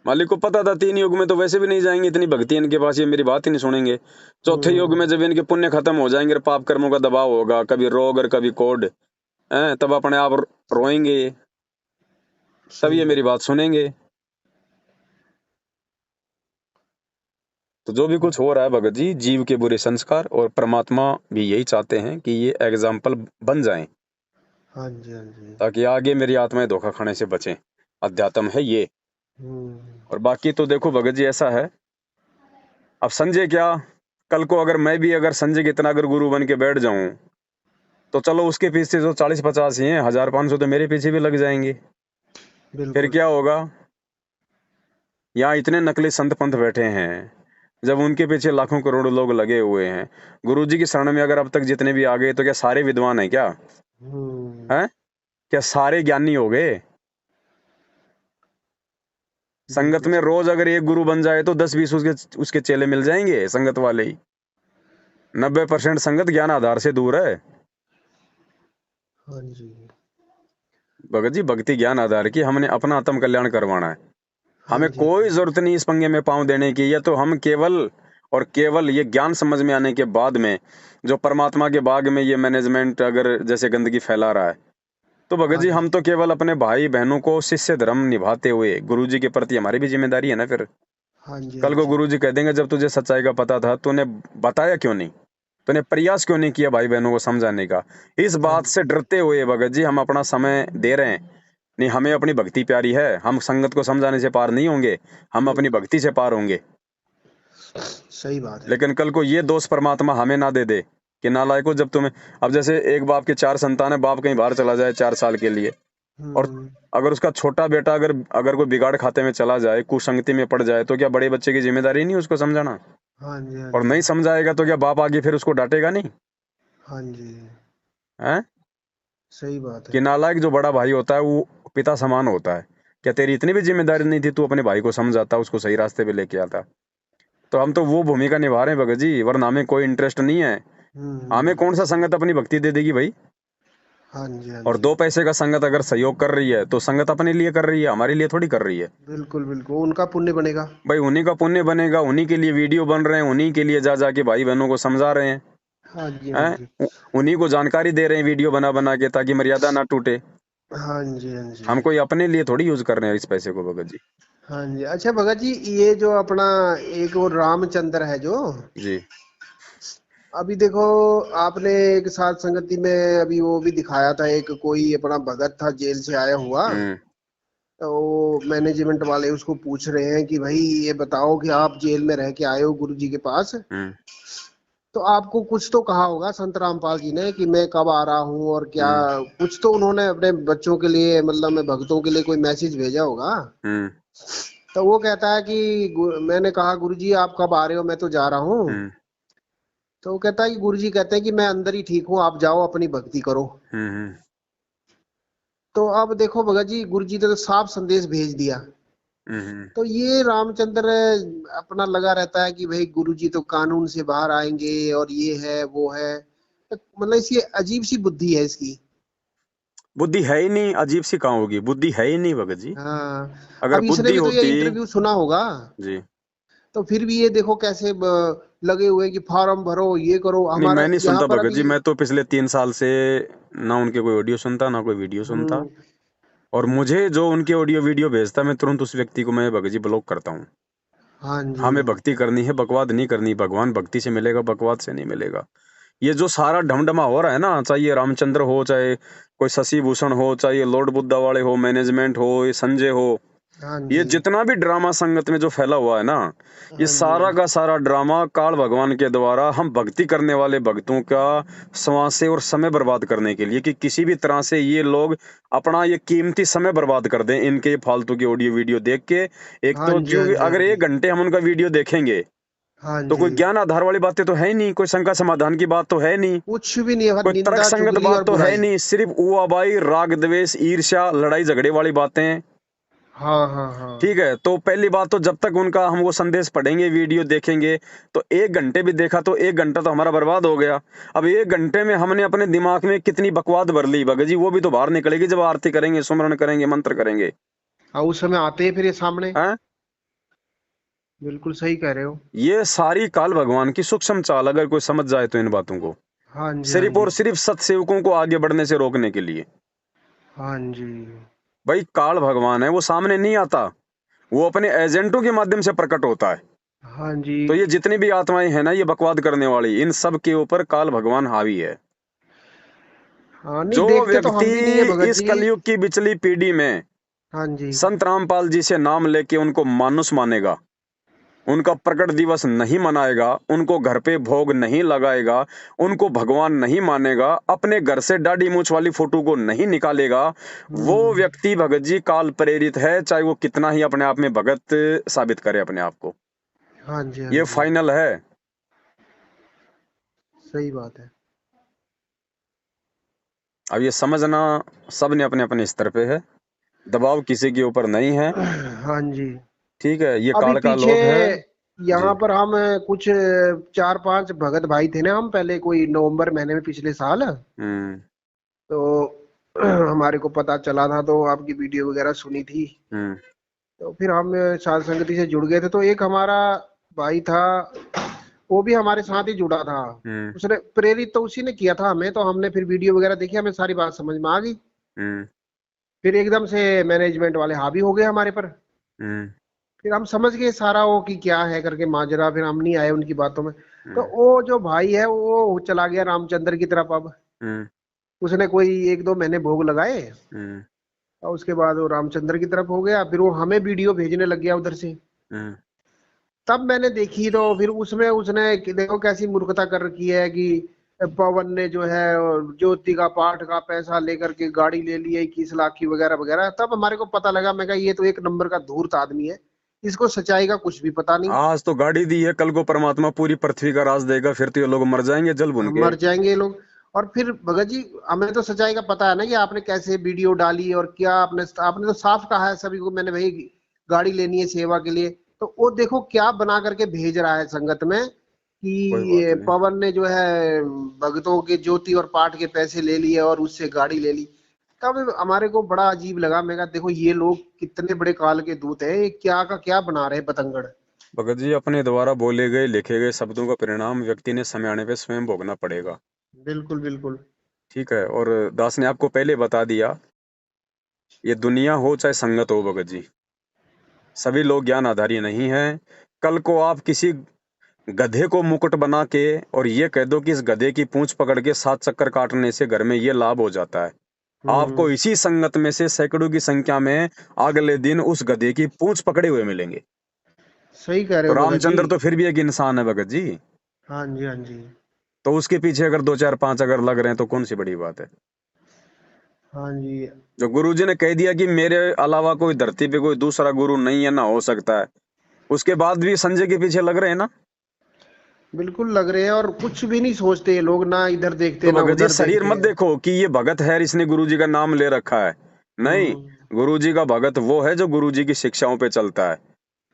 मालिक को पता था 3 युग में तो वैसे भी नहीं जाएंगे, इतनी भक्ति इनके पास, ये मेरी बात ही नहीं सुनेंगे। चौथे युग में हम्म। जब इनके पुण्य खत्म हो जाएंगे और पाप कर्मों का दबाव होगा, कभी रोग और कभी कोढ़, तब अपने आप रोएंगे ये, तब सही ये मेरी बात। बात सुनेंगे। तो जो भी कुछ हो रहा है भगत जी, जीव के बुरे संस्कार, और परमात्मा भी यही चाहते हैं कि ये एग्जाम्पल बन जाएं, हाँ जी। हाँ जी। ताकि आगे मेरी आत्माएं धोखा खाने से बचें। अध्यात्म है ये। हम्म। और बाकी तो देखो भगत जी ऐसा है, अब संजय क्या, कल को अगर मैं भी अगर संजय कितना अगर गुरु बन के बैठ जाऊं, तो चलो उसके पीछे जो 40-50 ही हैं, 1000-500 तो मेरे पीछे भी लग जाएंगे। फिर बिल्कुल। क्या होगा? यहाँ इतने नकली संत पंथ बैठे हैं, जब उनके पीछे लाखों करोड़ों लोग लगे हुए हैं। गुरुजी की शरण में अगर अब तक जितने भी आ गए, तो क्या सारे विद्वान हैं क्या? हैं? क्या सारे ज्ञानी हो गए? संगत बिल्कुल में सही। रोज अगर एक गुरु बन जाए तो 10-20 उसके चेले मिल जाएंगे संगत वाले ही। 90% संगत ज्ञान आधार से दूर है। हाँ जी। भगत जी, भक्ति ज्ञान आधार की, हमने अपना आत्म कल्याण करवाना है। हाँ हमें जी। कोई जरूरत नहीं इस पंगे में पांव देने की। या तो हम केवल और केवल ये ज्ञान समझ में आने के बाद में, जो परमात्मा के बाग में ये मैनेजमेंट अगर जैसे गंदगी फैला रहा है, तो भगत हाँ जी जी। हम तो केवल अपने भाई बहनों को शिष्य धर्म निभाते हुए गुरु जी के प्रति हमारी भी जिम्मेदारी है ना। फिर हाँ जी। कल हाँ को जी। गुरु जी कह देंगे, जब तुझे सच्चाई का पता था, तूने बताया क्यों नहीं? तूने प्रयास क्यों नहीं किया भाई बहनों को समझाने का? इस हाँ बात से जी। डरते हुए भगत जी हम अपना समय दे रहे हैं। नहीं, हमें अपनी भक्ति प्यारी है, हम संगत को समझाने से पार नहीं होंगे, हम अपनी बिल्कुल भक्ति से पार होंगे। सही बात है। लेकिन कल को ये दोष परमात्मा हमें ना दे दे कि नालायको, जब तुम्हें, अब जैसे एक बाप के 4 संतान है, बाप कहीं बाहर चला जाए 4 साल के लिए, और हम्म। अगर उसका छोटा बेटा अगर अगर कोई बिगाड़ खाते में चला जाए, कुसंगति में पड़ जाए, तो क्या बड़े बच्चे की जिम्मेदारी नहीं उसको समझाना? हाँ जी। हाँ और जी। नहीं समझाएगा तो क्या बाप आगे फिर उसको डांटेगा नहीं? हाँ जी। है सही बात कि है। नालायक जो बड़ा भाई होता है वो पिता समान होता है। क्या तेरी इतनी भी जिम्मेदारी नहीं थी, तू अपने भाई को समझाता, उसको सही रास्ते पे लेके आता? तो हम तो वो भूमिका निभा रहे हैं भगत जी, वरना हमें कोई इंटरेस्ट नहीं है। हमें हम्म। कौन सा संगत अपनी भक्ति दे देगी भाई? हाँ जी। हाँ और जी। 2 पैसे का संगत अगर सहयोग कर रही है, तो संगत अपने लिए कर रही है, हमारे लिए थोड़ी कर रही है। बिल्कुल बिल्कुल, उनका पुण्य बनेगा। भाई उन्हीं का पुण्य बनेगा, उन्हीं के लिए वीडियो बन रहे हैं, उन्हीं के लिए जा जाके भाई बहनों को समझा रहे हैं। हाँ जी। हाँ हैं? जी। उन्हीं को जानकारी दे रहे हैं वीडियो बना बना के, ताकि मर्यादा ना टूटे। हाँ जी। हाँ जी। हम कोई अपने लिए थोड़ी यूज कर रहे हैं इस पैसे को भगत जी। हाँ जी। अच्छा भगत जी, ये जो अपना एक वो रामचंद्र है जो, जी। अभी देखो, आपने एक साथ संगति में अभी वो भी दिखाया था, एक कोई अपना भगत था जेल से आया हुआ। हम्म। तो मैनेजमेंट वाले उसको पूछ रहे हैं कि भाई ये बताओ कि आप जेल में रह के आए हो गुरु जी के पास, हम्म। तो आपको कुछ तो कहा होगा संत रामपाल जी ने कि मैं कब आ रहा हूँ और क्या, हम्म। कुछ तो उन्होंने अपने बच्चों के लिए, मतलब मैं भक्तों के लिए कोई मैसेज भेजा होगा। हम्म। तो वो कहता है कि मैंने कहा गुरु जी आप कब आ रहे हो, मैं तो जा रहा हूँ। हम्म। तो वो कहता है कि गुरु जी कहते हैं कि मैं अंदर ही ठीक हूँ, आप जाओ अपनी भक्ति करो। हम्म। तो अब देखो भगत जी, गुरु जी ने तो साफ संदेश भेज दिया। हम्म। तो ये रामचंद्र अपना लगा रहता है कि भाई गुरु जी तो कानून से बाहर आएंगे और ये है वो है, तो मतलब इसकी अजीब सी बुद्धि है इसकी। बुद्धि है ही नहीं, अजीब सी कहाँ होगी? बुद्धि है ही नहीं भगत जी। हाँ। अगर अब इसने बुद्धि भी तो ये होती। इंटरव्यू सुना होगा, जी। तो फिर भी ये देखो कैसे लगे हुए हैं कि फार्म भरो ये करो नहीं, हमारा मैं नहीं यहाँ सुनता पर भगत अभी। जी, मैं तो पिछले 3 साल से ना उनके कोई ऑडियो सुनता, ना कोई वीडियो सुनता। हम्म। और मुझे जो उनके ऑडियो वीडियो भेजता, मैं तुरंत उस व्यक्ति को मैं भगत जी ब्लॉक करता हूँ। हाँ जी। हमें भक्ति करनी है, बकवाद नहीं करनी। भगवान भक्ति से मिलेगा, बकवाद से नहीं मिलेगा। ये जो सारा ढमढमा हो रहा है ना, चाहे ये रामचंद्र हो, चाहे कोई शशि भूषण हो, चाहे ये लॉर्ड बुद्धा वाले हो, मैनेजमेंट हो, ये संजय हो, हाँ ये जी। जितना भी ड्रामा संगत में जो फैला हुआ है ना, ये हाँ जी। सारा का सारा ड्रामा काल भगवान के द्वारा हम भक्ति करने वाले भक्तों का श्वास और समय बर्बाद करने के लिए, कि किसी भी तरह से ये लोग अपना ये कीमती समय बर्बाद कर दें इनके ये फालतू की ऑडियो वीडियो देख के। एक हाँ तो जी। हाँ क्योंकि जी। हाँ अगर जी। 1 घंटे हम उनका वीडियो देखेंगे, हाँ तो जी। कोई ज्ञान आधार वाली बातें तो है ही नहीं, कोई शंका समाधान की बात तो है नहीं, कुछ भी नहीं है, कोई तर्क निंदा संगत चुगली बात और तो है बुराई। नहीं, सिर्फ ऊआबाई, राग द्वेष, ईर्ष्या, लड़ाई झगड़े वाली बातें। हाँ हाँ हाँ। ठीक है, तो पहली बात तो जब तक उनका हम वो संदेश पढ़ेंगे, वीडियो देखेंगे, तो 1 घंटे भी देखा तो 1 घंटा तो हमारा बर्बाद हो गया। अब 1 घंटे में हमने अपने दिमाग में कितनी बकवाद भर ली भगत जी, वो भी तो बाहर निकलेगी जब आरती करेंगे, सुमरन करेंगे, मंत्र करेंगे। हाँ, उस समय आते हैं फिर ये सामने। हैं? बिल्कुल सही कह रहे हो। ये सारी काल भगवान की सूक्ष्म चाल, अगर कोई समझ जाए तो इन बातों को, हाँ जी। हाँ सिर्फ जी। और सिर्फ सत्सेवकों को आगे बढ़ने से रोकने के लिए। हाँ जी। भाई काल भगवान है, वो सामने नहीं आता, वो अपने एजेंटों के माध्यम से प्रकट होता है। हाँ जी। तो ये जितनी भी आत्माएं हैं ना, ये बकवाद करने वाली, इन सब के ऊपर काल भगवान हावी है। हाँ, नहीं जो देखते तो व्यक्ति हम भी नहीं है भगत इस जी। कलयुग की बिचली पीढ़ी में हाँ जी। संत रामपाल जी से नाम लेके उनको मानुष मानेगा, उनका प्रकट दिवस नहीं मनाएगा, उनको घर पे भोग नहीं लगाएगा, उनको भगवान नहीं मानेगा, अपने घर से दाढ़ी मूंछ वाली फोटो को नहीं निकालेगा, वो व्यक्ति भगत जी काल प्रेरित है, चाहे वो कितना ही अपने आप में भगत साबित करे अपने आप को। हाँ जी, हाँ ये जी, फाइनल है। सही बात है। अब ये समझना सब ने अपने अपने स्तर पे है, दबाव किसी के ऊपर नहीं है। हाँ जी। ठीक है, ये अभी काल का पीछे लोक है। जी। यहाँ पर हम कुछ 4-5 भगत भाई थे ना, हम पहले कोई नवंबर महीने में पिछले साल, हम्म। तो हमारे को पता चला था, तो आपकी वीडियो वगैरह सुनी थी, हम्म। तो फिर हम साध संगति से जुड़ गए थे। तो एक हमारा भाई था, वो भी हमारे साथ ही जुड़ा था। हम्म। उसने प्रेरित तो उसी ने किया था हमें, तो हमने फिर वीडियो वगैरह देखी, हमें सारी बात समझ में आ गई। हम्म। फिर एकदम से मैनेजमेंट वाले हावी हो गए हमारे पर। हम्म। फिर हम समझ गए सारा वो कि क्या है करके माजरा, फिर हम नहीं आए उनकी बातों में। तो हम्म। वो जो भाई है वो चला गया रामचंद्र की तरफ। अब हम्म। उसने कोई 1-2 महीने भोग लगाए, हम्म। और उसके बाद वो रामचंद्र की तरफ हो गया। फिर वो हमें वीडियो भेजने लग गया उधर से। हम्म। तब मैंने देखी, तो फिर उसमें उसने देखो कैसी मूर्खता कर रखी है कि पवन ने जो है ज्योति का पाठ का पैसा लेकर के गाड़ी ले ली है 21 लाख की वगैरह वगैरह। तब हमारे को पता लगा, मैं कहा ये तो एक नंबर का धूर्त आदमी है, इसको सच्चाई का कुछ भी पता नहीं। आज तो गाड़ी दी है, कल को परमात्मा पूरी पृथ्वी का राज देगा, फिर तो ये लोग मर जाएंगे जल भुन हम के। मर जाएंगे ये लोग। और फिर भगत जी, हमें तो सच्चाई का पता है ना कि आपने कैसे वीडियो डाली, और क्या आपने आपने तो साफ कहा है सभी को, मैंने भाई गाड़ी लेनी है सेवा के लिए। तो वो देखो क्या बना करके भेज रहा है संगत में कि कोई बात ये नहीं। पवन ने जो है भक्तों के ज्योति और पाठ के पैसे ले लिए और उससे गाड़ी ले ली। तब हमारे को बड़ा अजीब लगा। मैं कहा देखो ये लोग कितने बड़े काल के दूत है, ये क्या का क्या बना रहे हैं पतंगड़। भगत जी, अपने द्वारा बोले गए लिखे गए शब्दों का परिणाम व्यक्ति ने समय आने पे स्वयं भोगना पड़ेगा। बिल्कुल बिल्कुल। ठीक है, और दास ने आपको पहले बता दिया, ये दुनिया हो चाहे संगत हो भगत जी, सभी लोग ज्ञान आधारी नहीं हैं। कल को आप किसी गधे को मुकुट बना के और ये कह दो कि इस गधे की पूंछ पकड़ के 7 चक्कर काटने से घर में ये लाभ हो जाता है, आपको हम्म। इसी संगत में से सैकड़ों की संख्या में अगले दिन उस गधे की पूंछ पकड़े हुए मिलेंगे। सही कह रहे तो हो भगत जी। रामचंद्र तो फिर भी एक इंसान है भगत जी, हाँ जी, हाँ जी। तो उसके पीछे अगर 2 4 5 अगर लग रहे हैं तो कौन सी बड़ी बात है। हाँ जी। जो गुरुजी ने कह दिया कि मेरे अलावा कोई धरती पे कोई दूसरा गुरु नहीं है, ना हो सकता है, उसके बाद भी संजय के पीछे लग रहे हैं ना। बिल्कुल लग रहे हैं, और कुछ भी नहीं सोचते ये लोग, ना इधर तो देखते ना भगत जी उधर शरीर देखते। मत देखो कि ये भगत है और इसने गुरुजी का नाम ले रखा है, नहीं। हम्म। गुरुजी का भगत वो है जो गुरुजी की शिक्षाओं पे चलता है,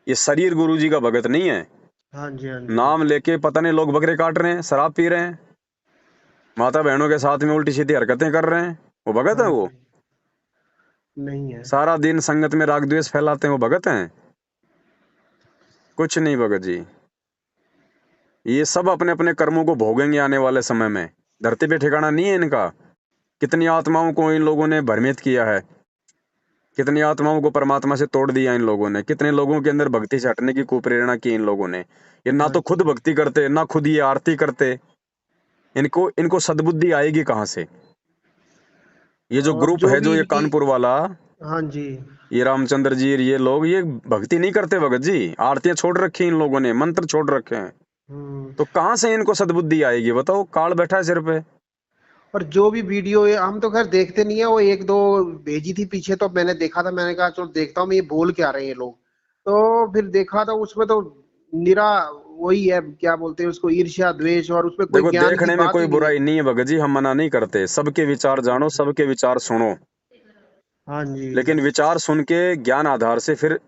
ये शरीर गुरुजी का भगत नहीं है। हाँ जी, हाँ जी। नाम लेके पता नहीं लोग बकरे काट रहे हैं, शराब पी रहे हैं, माता बहनों के साथ में उल्टी सीधी हरकतें कर रहे हैं, वो भगत है हाँ वो। जी। नहीं है। सारा दिन संगत में राग द्वेष फैलाते हैं, वो भगत हैं? कुछ नहीं भगत जी, ये सब अपने अपने कर्मों को भोगेंगे आने वाले समय में, धरती पे ठिकाना नहीं है इनका। कितनी आत्माओं को इन लोगों ने भ्रमित किया है, कितनी आत्माओं को परमात्मा से तोड़ दिया इन लोगों ने, कितने लोगों के अंदर भक्ति से हटने की कुप्रेरणा की इन लोगों ने। ये ना हाँ तो खुद जी। भक्ति करते, ना खुद ये आरती करते, इनको इनको सद्बुद्धि आएगी कहाँ से। ये जो अब ग्रुप जो है, भी जो ये इनकी। कानपुर वाला, हाँ जी। ये रामचंद्र जी और ये लोग, ये भक्ति नहीं करते भगत जी, आरतियां छोड़ रखी इन लोगों ने, मंत्र छोड़ रखे हैं। हम्म। तो कहाँ से इनको सद्बुद्धि आएगी बताओ, काल बैठा है सिर पे। और जो भी वीडियो है, हम तो खैर देखते नहीं है, वो 1-2 भेजी थी पीछे, तो मैंने देखा था, मैंने कहा चलो देखता हूँ मैं ये बोल क्या रहे हैं ये लोग। तो फिर देखा था उसमें तो निरा वही है, क्या बोलते हैं उसको, ईर्ष्या द्वेष, और उसमें कोई देखो, ज्ञान की देखने में बात कोई ही नहीं है। बुराई नहीं है भगत जी, हम मना नहीं करते, सबके विचार जानो, सबके विचार सुनो, हाँ जी। लेकिन विचार सुन के ज्ञान आधार से फिर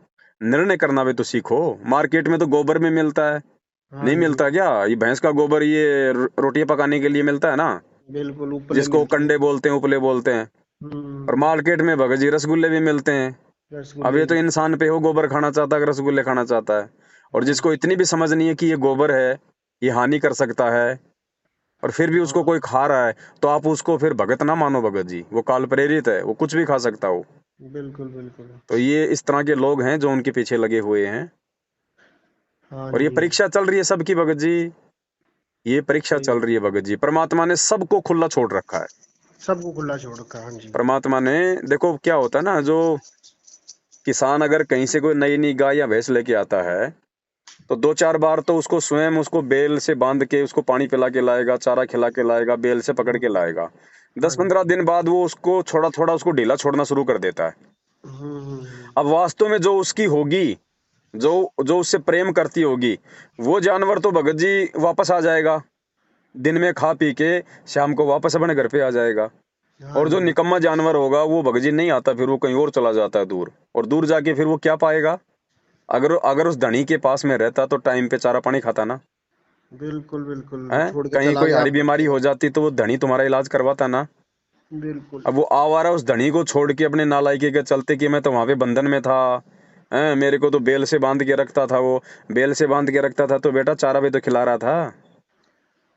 निर्णय करना भी तो सीखो। मार्केट में तो गोबर भी मिलता है, हाँ नहीं जी। मिलता क्या? ये भैंस का गोबर, ये रोटियां पकाने के लिए मिलता है ना, बिल्कुल उपले जिसको मिलते हैं। कंडे बोलते हैं, उपले बोलते हैं। और हम्म। मार्केट में भगत जी रसगुल्ले भी मिलते हैं। अब रसगुल्ले ये तो भी। इंसान पे हो, गोबर खाना चाहता है कि रसगुल्ले खाना चाहता है। और हाँ जिसको जी। इतनी भी समझ नहीं है कि ये गोबर है, ये हानि कर सकता है, और फिर भी उसको हाँ। कोई खा रहा है, तो आप उसको फिर भगत ना मानो भगत जी, वो काल प्रेरित है, वो कुछ भी खा सकता हो। बिल्कुल बिल्कुल। तो ये इस तरह के लोग हैं जो उनके पीछे लगे हुए हैं। हाँ और ये जी। परीक्षा चल रही है सबकी भगत जी, ये परीक्षा सही चल बात। रही है भगत जी। परमात्मा ने सबको खुला छोड़ रखा है। सबको खुला छोड़ रखा है, हाँ जी। परमात्मा ने, देखो क्या होता है ना, जो किसान अगर कहीं से कोई नई नई गाय या भैंस लेके आता है, तो 2-4 बार तो उसको स्वयं उसको बेल से बांध के उसको पानी पिला के लाएगा, चारा खिला के लाएगा, बेल से पकड़ के लाएगा। हाँ 10-15 दिन बाद वो उसको थोड़ा-थोड़ा उसको ढीला छोड़ना शुरू कर देता है। अब वास्तव में जो उसकी होगी, जो जो उससे प्रेम करती होगी, वो जानवर तो भगत जी वापस आ जाएगा। दिन में खा पी के शाम को वापस अपने घर पे आ जाएगा। हाँ और जो जी, निकम्मा जानवर होगा वो भगत जी नहीं आता, फिर वो कहीं और चला जाता है दूर, और दूर जाके फिर वो क्या पाएगा? अगर अगर उस धनी के पास में रहता तो टाइम पे चारा पानी खाता ना, बिल्कुल बिल्कुल, है? छोड़ के कहीं चला कोई गया हरी बीमारी अपने। हो जाती तो वो धनी तुम्हारा इलाज करवाता ना। बिल्कुल। अब वो आवारा उस धनी को छोड़ के अपने नालायकी के चलते कि मैं तो वहां पे बंधन में था, हैं? मेरे को तो बेल से बांध के रखता था, वो बेल से बांध के रखता था तो बेटा चारा भी तो खिला रहा था,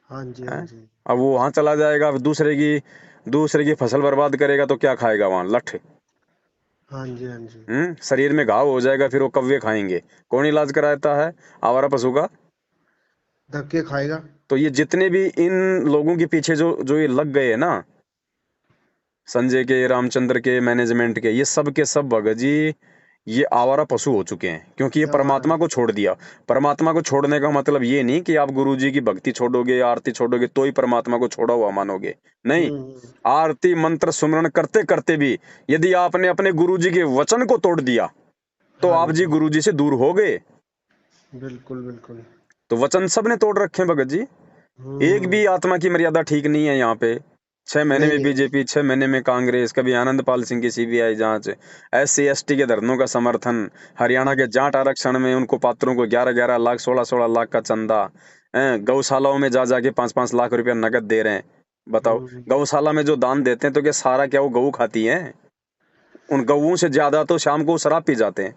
हाँ जी, हाँ हैं? जी, अब वो वहां चला जाएगा, अब दूसरे की फसल बर्बाद करेगा तो क्या खाएगा वहां? लठ। हाँ जी, हाँ जी। शरीर में घाव हो जाएगा, फिर वो कौवे खाएंगे। कौन इलाज कराता है? आवारा पशु का। धक्के खाएगा। तो ये जितने भी इन लोगों के पीछे जो जो ये लग गए हैं ना, संजय के, रामचंद्र के, मैनेजमेंट के, ये सब के सब भगत जी ये आवारा पशु हो चुके हैं, क्योंकि ये आवारा। परमात्मा को छोड़ दिया। परमात्मा को छोड़ने का मतलब ये नहीं कि आप गुरु जी की भक्ति छोड़ोगे, आरती छोड़ोगे तो ही परमात्मा को छोड़ा हुआ मानोगे, नहीं। आरती मंत्र सुमरण करते करते भी यदि आपने अपने गुरु जी के वचन को तोड़ दिया तो हाँ आप जी जी, गुरु जी से दूर हो गए। बिल्कुल बिल्कुल। तो वचन सबने तोड़ रखे हैं भगत जी। एक भी हम्म। आत्मा की मर्यादा ठीक नहीं है यहाँ पे। 6 महीने नहीं में है। बीजेपी, 6 महीने में कांग्रेस, कभी आनंदपाल सिंह की सीबीआई जांच, SC ST के धरनों का समर्थन, हरियाणा हाँ के जाट आरक्षण में उनको पात्रों को 11-11 लाख, 16-16 लाख का चंदा, गौशालाओं में जा जाके 5-5 लाख रुपया नगद दे रहे हैं। बताओ, हम्म गौशाला में जो दान देते हैं तो क्या सारा क्या वो गऊ खाती है? उन गऊओं से ज्यादा तो शाम को शराब पी जाते हैं।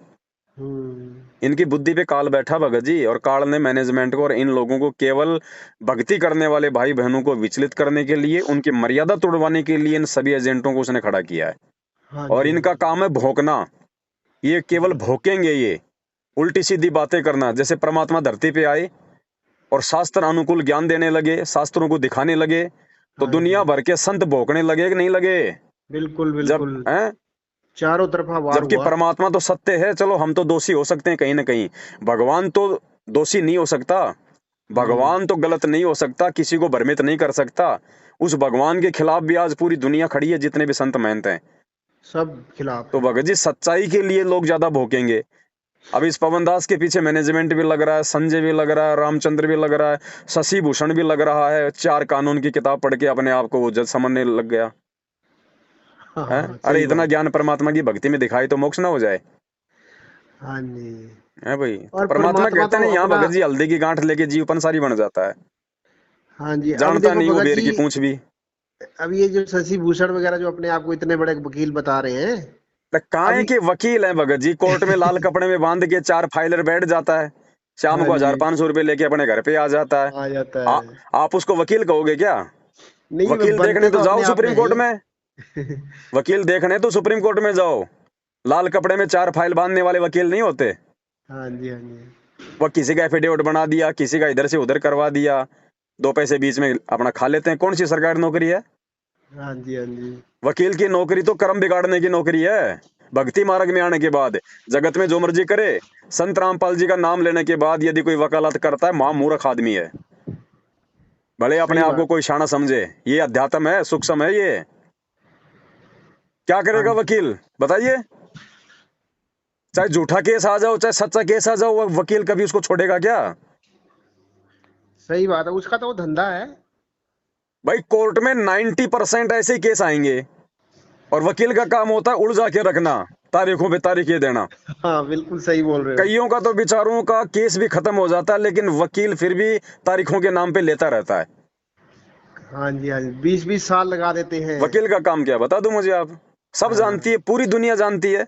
हम्म। इनकी बुद्धि पे काल बैठा भगत जी, और काल ने मैनेजमेंट को और इन लोगों को केवल भक्ति करने वाले भाई बहनों को विचलित करने के लिए, उनकी मर्यादा तोड़वाने के लिए इन सभी एजेंटों को उसने खड़ा किया है। हाँ और जी, हाँ इनका जी। काम है भौंकना। ये केवल भौंकेंगे, ये उल्टी सीधी बातें करना। जैसे परमात्मा धरती पे आए और शास्त्र अनुकूल ज्ञान देने लगे, शास्त्रों को दिखाने लगे, तो हाँ दुनिया जी, भर के संत भौंकने लगे कि नहीं लगे? बिल्कुल जब बिल्कुल। हैं, चारों तरफा वार जबकि हुआ। परमात्मा तो सत्य है। चलो हम तो दोषी हो सकते हैं कहीं ना कहीं, भगवान तो दोषी नहीं हो सकता। हम्म। भगवान तो गलत नहीं हो सकता, किसी को भ्रमित नहीं कर सकता। उस भगवान के खिलाफ भी आज पूरी दुनिया खड़ी है, जितने भी संत महंत हैं। सब खिलाफ तो है। भगत जी सच्चाई के लिए लोग ज्यादा भोंकेंगे। अब इस पवन दास के पीछे मैनेजमेंट भी लग रहा है, संजय भी लग रहा है, रामचंद्र भी लग रहा है, शशि भूषण भी लग रहा है। 4 कानून की किताब पढ़ के अपने आप को वो जज समझने लग गया हाँ है। हाँ, अरे सही इतना बात। ज्ञान परमात्मा की भक्ति में दिखाई तो मोक्ष ना हो जाए, हाँ जी। है भाई? तो और परमात्मा परमात्मा कहते तो नहीं, यहाँ अपना। भगत जी हल्दी की गांठ लेके जीव पंसारी बन जाता है, हाँ जी, अब जानता देखो नहीं वो भगत बेर जी, की पूंछ भी। अब ये जो शशि भूषण वगैरह जो अपने आप को इतने बड़े वकील बता रहे हैं। तो काहे अभी। के वकील हैं भगत जी? कोर्ट में लाल कपड़े में बांध के 4 फाइलर बैठ जाता है, शाम हाँ को जी। 1,500 रुपए लेके अपने घर पे आ जाता है। आ जाता आ, है। आप उसको वकील कहोगे क्या? नहीं, वो वकील देखने बनते तो तो जाओ अपने आप में सुप्रीम है कोर्ट ही। में, वकील देखने तो सुप्रीम कोर्ट में जाओ। लाल कपड़े में 4 फाइल बांधने वाले वकील नहीं होते। हाँ जी, हाँ जी। वो किसी का एफिडेविट बना दिया, किसी का इधर से उधर करवा दिया, 2 पैसे बीच में अपना खा लेते हैं। कौन सी सरकारी नौकरी है? हाँ जी, हाँ जी। वकील की नौकरी तो कर्म बिगाड़ने की नौकरी है। भक्ति मार्ग में आने के बाद जगत में जो मर्जी करे, संत रामपाल जी का नाम लेने के बाद यदि कोई वकालत करता है, महा मूर्ख आदमी है। भले अपने सही आप को बात। कोई शाना समझे, ये अध्यात्म है, सूक्ष्म है ये। क्या हाँ करेगा जी, वकील, बताइए? चाहे झूठा केस आ जाओ, चाहे सच्चा केस आ जाओ, वो वकील कभी उसको छोड़ेगा क्या? सही बात है, उसका तो वो धंधा है। भाई कोर्ट में 90% ऐसे ही केस आएंगे, और वकील का काम होता है उलझा के रखना, तारीखों पे तारीखें देना। हाँ, बिल्कुल सही बोल रहे हो। कईयों का तो बेचारों का केस भी खत्म हो जाता है, लेकिन वकील फिर भी तारीखों के नाम पे लेता रहता है। हाँ जी, हाँ जी, 20-20 साल लगा देते हैं। वकील का काम क्या, बता दूं मुझे? आप सब जानती है, हाँ, पूरी दुनिया जानती है।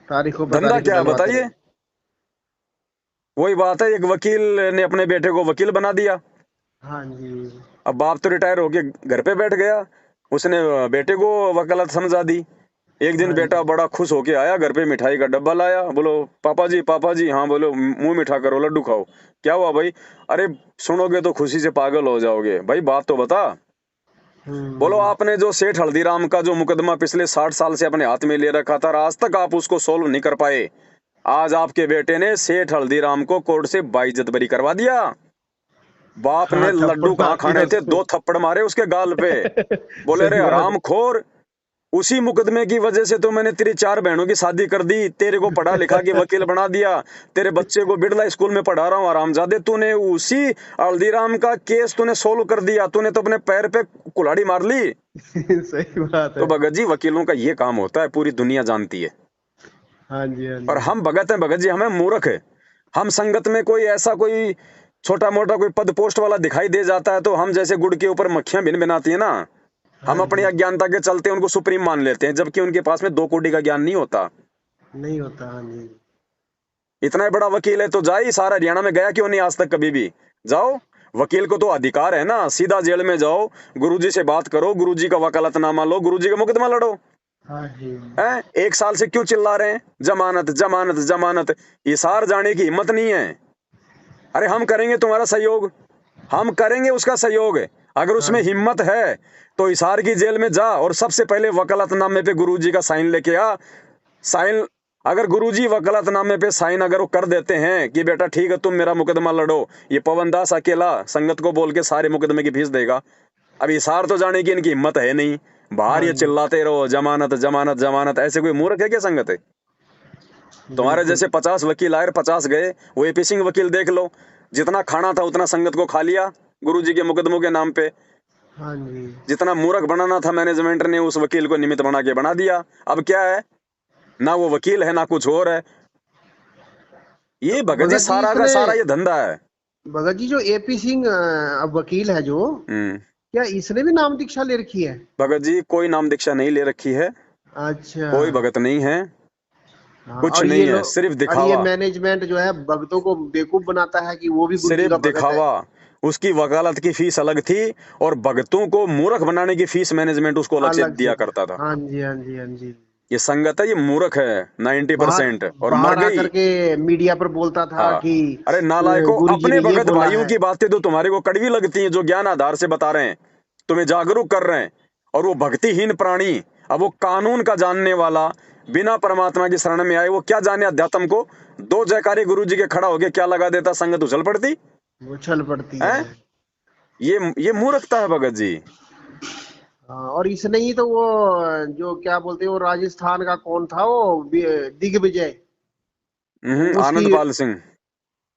तारीखों पर धंधा तारीख क्या है डलवाते बताइए? रहे। वही बात है, एक वकील ने अपने बेटे को वकील बना दिया। हाँ जी। अब बाप तो रिटायर होके घर पे बैठ गया, उसने बेटे को वकालत समझा दी। एक दिन हाँ बेटा जी। बड़ा खुश होके आया, घर पे मिठाई का डब्बा लाया, बोलो पापा जी, पापा जी। हाँ बोलो, मुंह मीठा करो, लड्डू खाओ। क्या हुआ भाई? अरे सुनोगे तो खुशी से पागल हो जाओगे। भाई बात तो बता। बोलो, हम्म। आपने जो सेठ हल्दीराम का जो मुकदमा पिछले 60 साल से अपने हाथ में ले रखा था, और आज तक आप उसको सोल्व नहीं कर पाए। आज आपके बेटे ने सेठ हल्दीराम को कोर्ट से बाइज्जत बरी करवा दिया। बाप ने हाँ, थप्पड़ लड्डू कहाँ मार खाने दिया थे, उसको। 2 थप्पड़ मारे उसके गाल पे। बोले रे सही बात है। हरामखोर, उसी मुकदमे की वजह से तो मैंने तेरी 4 बहनों की शादी कर दी, तेरे को पढ़ा लिखा के वकील बना दिया, तेरे बच्चे को बिड़ला स्कूल में पढ़ा रहा हूँ। हरामजादे, तूने उसी हल्दीराम का केस तूने सोल्व कर दिया, तूने तो अपने पैर पे कुल्हाड़ी मार ली। सही बात तो है। भगत जी, वकीलों का ये काम होता है, पूरी दुनिया जानती है। हाँ जी, हाँ और जी। हम भगत हैं भगत जी, हमें मूर्ख है। हम संगत में कोई ऐसा कोई छोटा मोटा कोई पद पोस्ट वाला दिखाई दे जाता है तो हम जैसे गुड़ के ऊपर मक्खियां भिन भिनाती है ना, हम हाँ अपनी जी, अज्ञानता के चलते उनको सुप्रीम मान लेते हैं, जबकि उनके पास में 2 कोटि का ज्ञान नहीं होता। नहीं होता। हाँ जी। इतना बड़ा वकील है तो जाए, सारा हरियाणा में गया क्यों नहीं आज तक कभी भी? जाओ, वकील को तो अधिकार है ना, सीधा जेल में जाओ, गुरुजी से बात करो, गुरुजी का वकालतनामा लो, गुरुजी का मुकदमा लड़ो। हाँ जी। हैं 1 साल से क्यों चिल्ला रहे हैं जमानत जमानत जमानत? इसार जाने की हिम्मत नहीं है। अरे हम करेंगे तुम्हारा सहयोग, हम करेंगे उसका सहयोग। अगर हाँ उसमें जी। हिम्मत है तो हिसार की जेल में जा और सबसे पहले वकालतनामे पे गुरुजी का साइन लेके आ। साइन, अगर गुरुजी वकालतनामे पे साइन अगर वो कर देते हैं कि बेटा ठीक है तुम मेरा मुकदमा लड़ो, ये पवन दास अकेला संगत को बोल के सारे मुकदमे की फीस देगा। अब हिसार तो जाने की इनकी हिम्मत है नहीं, बाहर हाँ ये जी। चिल्लाते रहो जमानत जमानत जमानत। ऐसे कोई मूर्ख है क्या संगत है? तुम्हारे बिल्कुल। जैसे 50 वकील आए और 50 गए। वो एपी सिंह वकील देख लो, जितना खाना था उतना संगत को खा लिया गुरुजी के मुकदमों के नाम पे। हाँ जी। जितना मूर्ख बनाना था मैनेजमेंट ने उस वकील को निमित्त बना के बना दिया। अब क्या है, ना वो वकील है ना कुछ और है। ये तो भगत जी भगत जी सारा का इसने, सारा ये धंधा है। भगत जी जो एपी सिंह अब वकील है जो, हम्म। क्या इसने भी नाम दीक्षा ले रखी है? भगत जी कोई नाम दीक्षा नहीं ले रखी है, अच्छा। कोई भगत नहीं है, हाँ, कुछ और ये नहीं है, लोग, सिर्फ और ये दिखावा, मैनेजमेंट जो है भक्तों को बेवकूफ बनाता है कि वो भी गुरु जी सिर्फ का भगत है। दिखावा। उसकी वकालत की फीस अलग थी और भगतों को मूर्ख बनाने की फीस मैनेजमेंट उसको अलग से अलग से। दिया करता था। हाँ जी, हाँ जी, हाँ जी। ये संगत है, ये मूर्ख है बाहर 90% और मर बाहर गई। आकर के मीडिया पर बोलता था हाँ, कि अरे नालायकों, गुरु जी अपने ने ये भगत बोला भाइयों है। की बातें तो तुम्हारे को कड़वी लगती हैं, जो ज्ञान आधार से बता रहे हैं, तुम्हें जागरूक कर रहे हैं। और वो भक्तिहीन प्राणी, अब वो कानून का जानने वाला, बिना परमात्मा की शरण में आए, वो क्या जाने अध्यात्म को? 2 जयकारे गुरु जी के खड़ा होके क्या लगा देता, संगत उछल पड़ती उछल पड़ती है। है। ये मूर्खता है भगत जी। हाँ, और इसने ही तो वो जो क्या बोलते हैं, वो राजस्थान का कौन था वो दिग्विजय, उसकी, आनंद पाल सिंह,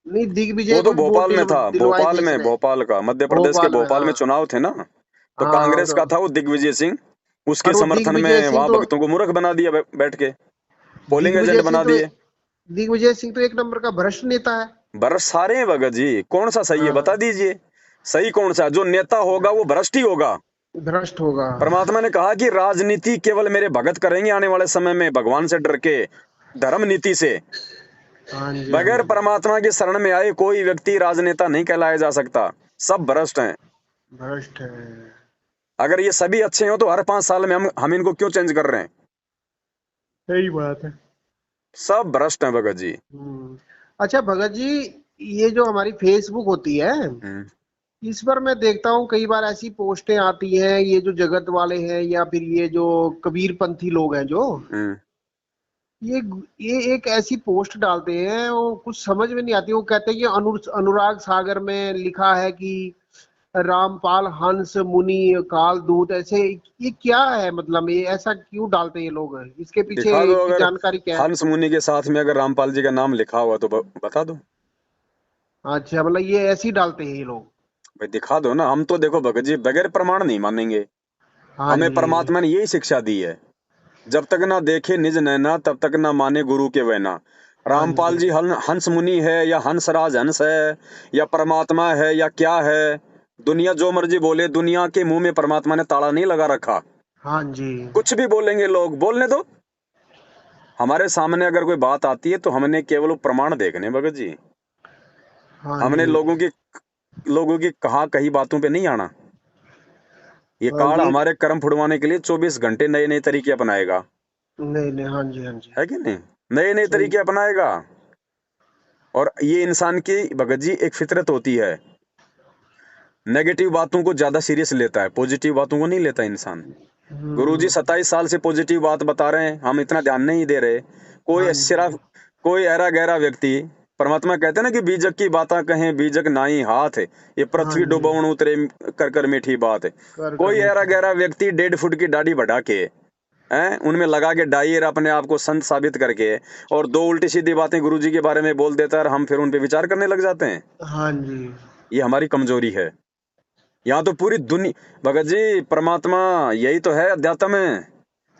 नहीं वो दिग्विजय तो को भी वोट भोपाल में था, दिलवाए थे भोपाल में, इसने। भोपाल का, मध्य प्रदेश के भोपाल में, भोपाल में हाँ। चुनाव थे ना, तो हाँ कांग्रेस तो, का था वो दिग्विजय सिंह। उसके और वो समर्थन दिग्विजय में सिंह वहां तो, भक्तों को मूर्ख बना दिया, बैठ के पोलिंग दिग्विजय एजेंट सिंह बना तो दिए। दिग्विजय सिंह तो एक नंबर का भ्रष्ट नेता है। बरस सारे हैं भगत जी, कौन सा सही है बता हाँ, दीजिए। सही कौन सा? जो नेता होगा वो भ्रष्ट ही होगा। भ्रष्ट होगा। परमात्मा ने कहा कि राजनीति केवल मेरे भगत करेंगे आने वाले समय में, भगवान से डर के, धर्म नीति से। हाँ जी, हाँ बगैर जी। परमात्मा की शरण में आए कोई व्यक्ति राजनेता नहीं कहलाया जा सकता, सब भ्रष्ट हैं। भ्रष्ट है। अगर ये सभी अच्छे हो तो हर 5 साल में हम इनको क्यों चेंज कर रहे हैं? सही बात है। सब भ्रष्ट हैं भगत जी। अच्छा भगत जी, ये जो हमारी फेसबुक होती है, हम्म। इस पर मैं देखता हूँ कई बार ऐसी पोस्टें आती हैं, ये जो जगत वाले हैं या फिर ये जो कबीरपंथी लोग हैं जो, हम्म। ये ये एक ऐसी पोस्ट डालते हैं, वो कुछ समझ में नहीं आती। वो कहते हैं कि अनुराग सागर में लिखा है कि रामपाल हंस मुनि काल दूत, ऐसे ये क्या है? मतलब ये ऐसा क्यों डालते हैं ये लोग? इसके दिखा पीछे दो, की अगर जानकारी क्या है? हंस मुनि के साथ में अगर रामपाल जी का नाम लिखा हुआ तो बता दो। अच्छा, मतलब ये ऐसे ही डालते हैं ये लोग। भाई दिखा दो ना, हम तो देखो भगत जी बगैर प्रमाण नहीं मानेंगे। हाँ हमें जी। परमात्मा ने यही शिक्षा दी है, जब तक ना देखे निज नैना तब तक ना माने गुरु के वैना। हाँ रामपाल जी। जी हंस मुनि है या हंसराज हंस है या परमात्मा है या क्या है, दुनिया जो मर्जी बोले, दुनिया के मुंह में परमात्मा ने ताला नहीं लगा रखा। हाँ जी। कुछ भी बोलेंगे लोग, बोलने दो। हमारे सामने अगर कोई बात आती है तो हमने केवल प्रमाण देखने भगत जी। हाँ हमने जी। लोगों की कहा कही बातों पे नहीं आना। ये हाँ काल जी। हमारे कर्म फुड़वाने के लिए 24 घंटे नए नए तरीके अपनाएगा, नहीं नहीं, हाँ जी, हाँ जी। है कि नहीं? नए नए सही। तरीके अपनाएगा। और ये इंसान की भगत जी एक फितरत होती है, नेगेटिव बातों को ज्यादा सीरियस लेता है, पॉजिटिव बातों को नहीं लेता इंसान। गुरुजी हम्म। 27 साल से पॉजिटिव बात बता रहे हैं, हम इतना ध्यान नहीं दे रहे। हाँ कोई जी। सिर्फ कोई ऐरा गहरा व्यक्ति, परमात्मा कहते हैं ना कि बीजक की बातें कहें बीजक नाई हाथ, ये हाँ पृथ्वी जी, डुबाउन उतरे कर कर मीठी बात। कर कोई ऐरा मीठी बात। गहरा व्यक्ति 1.5 फुट की दाढ़ी बढ़ा के, हैं, उनमें लगा के डायर अपने आप को संत साबित करके, और दो उल्टी सीधी बातें गुरुजी के बारे में बोल देता है और हम फिर उन पे विचार करने लग जाते हैं। हाँ जी, ये हमारी कमजोरी है। यहाँ तो पूरी दुनिया, भगत जी परमात्मा यही तो है अध्यात्म में।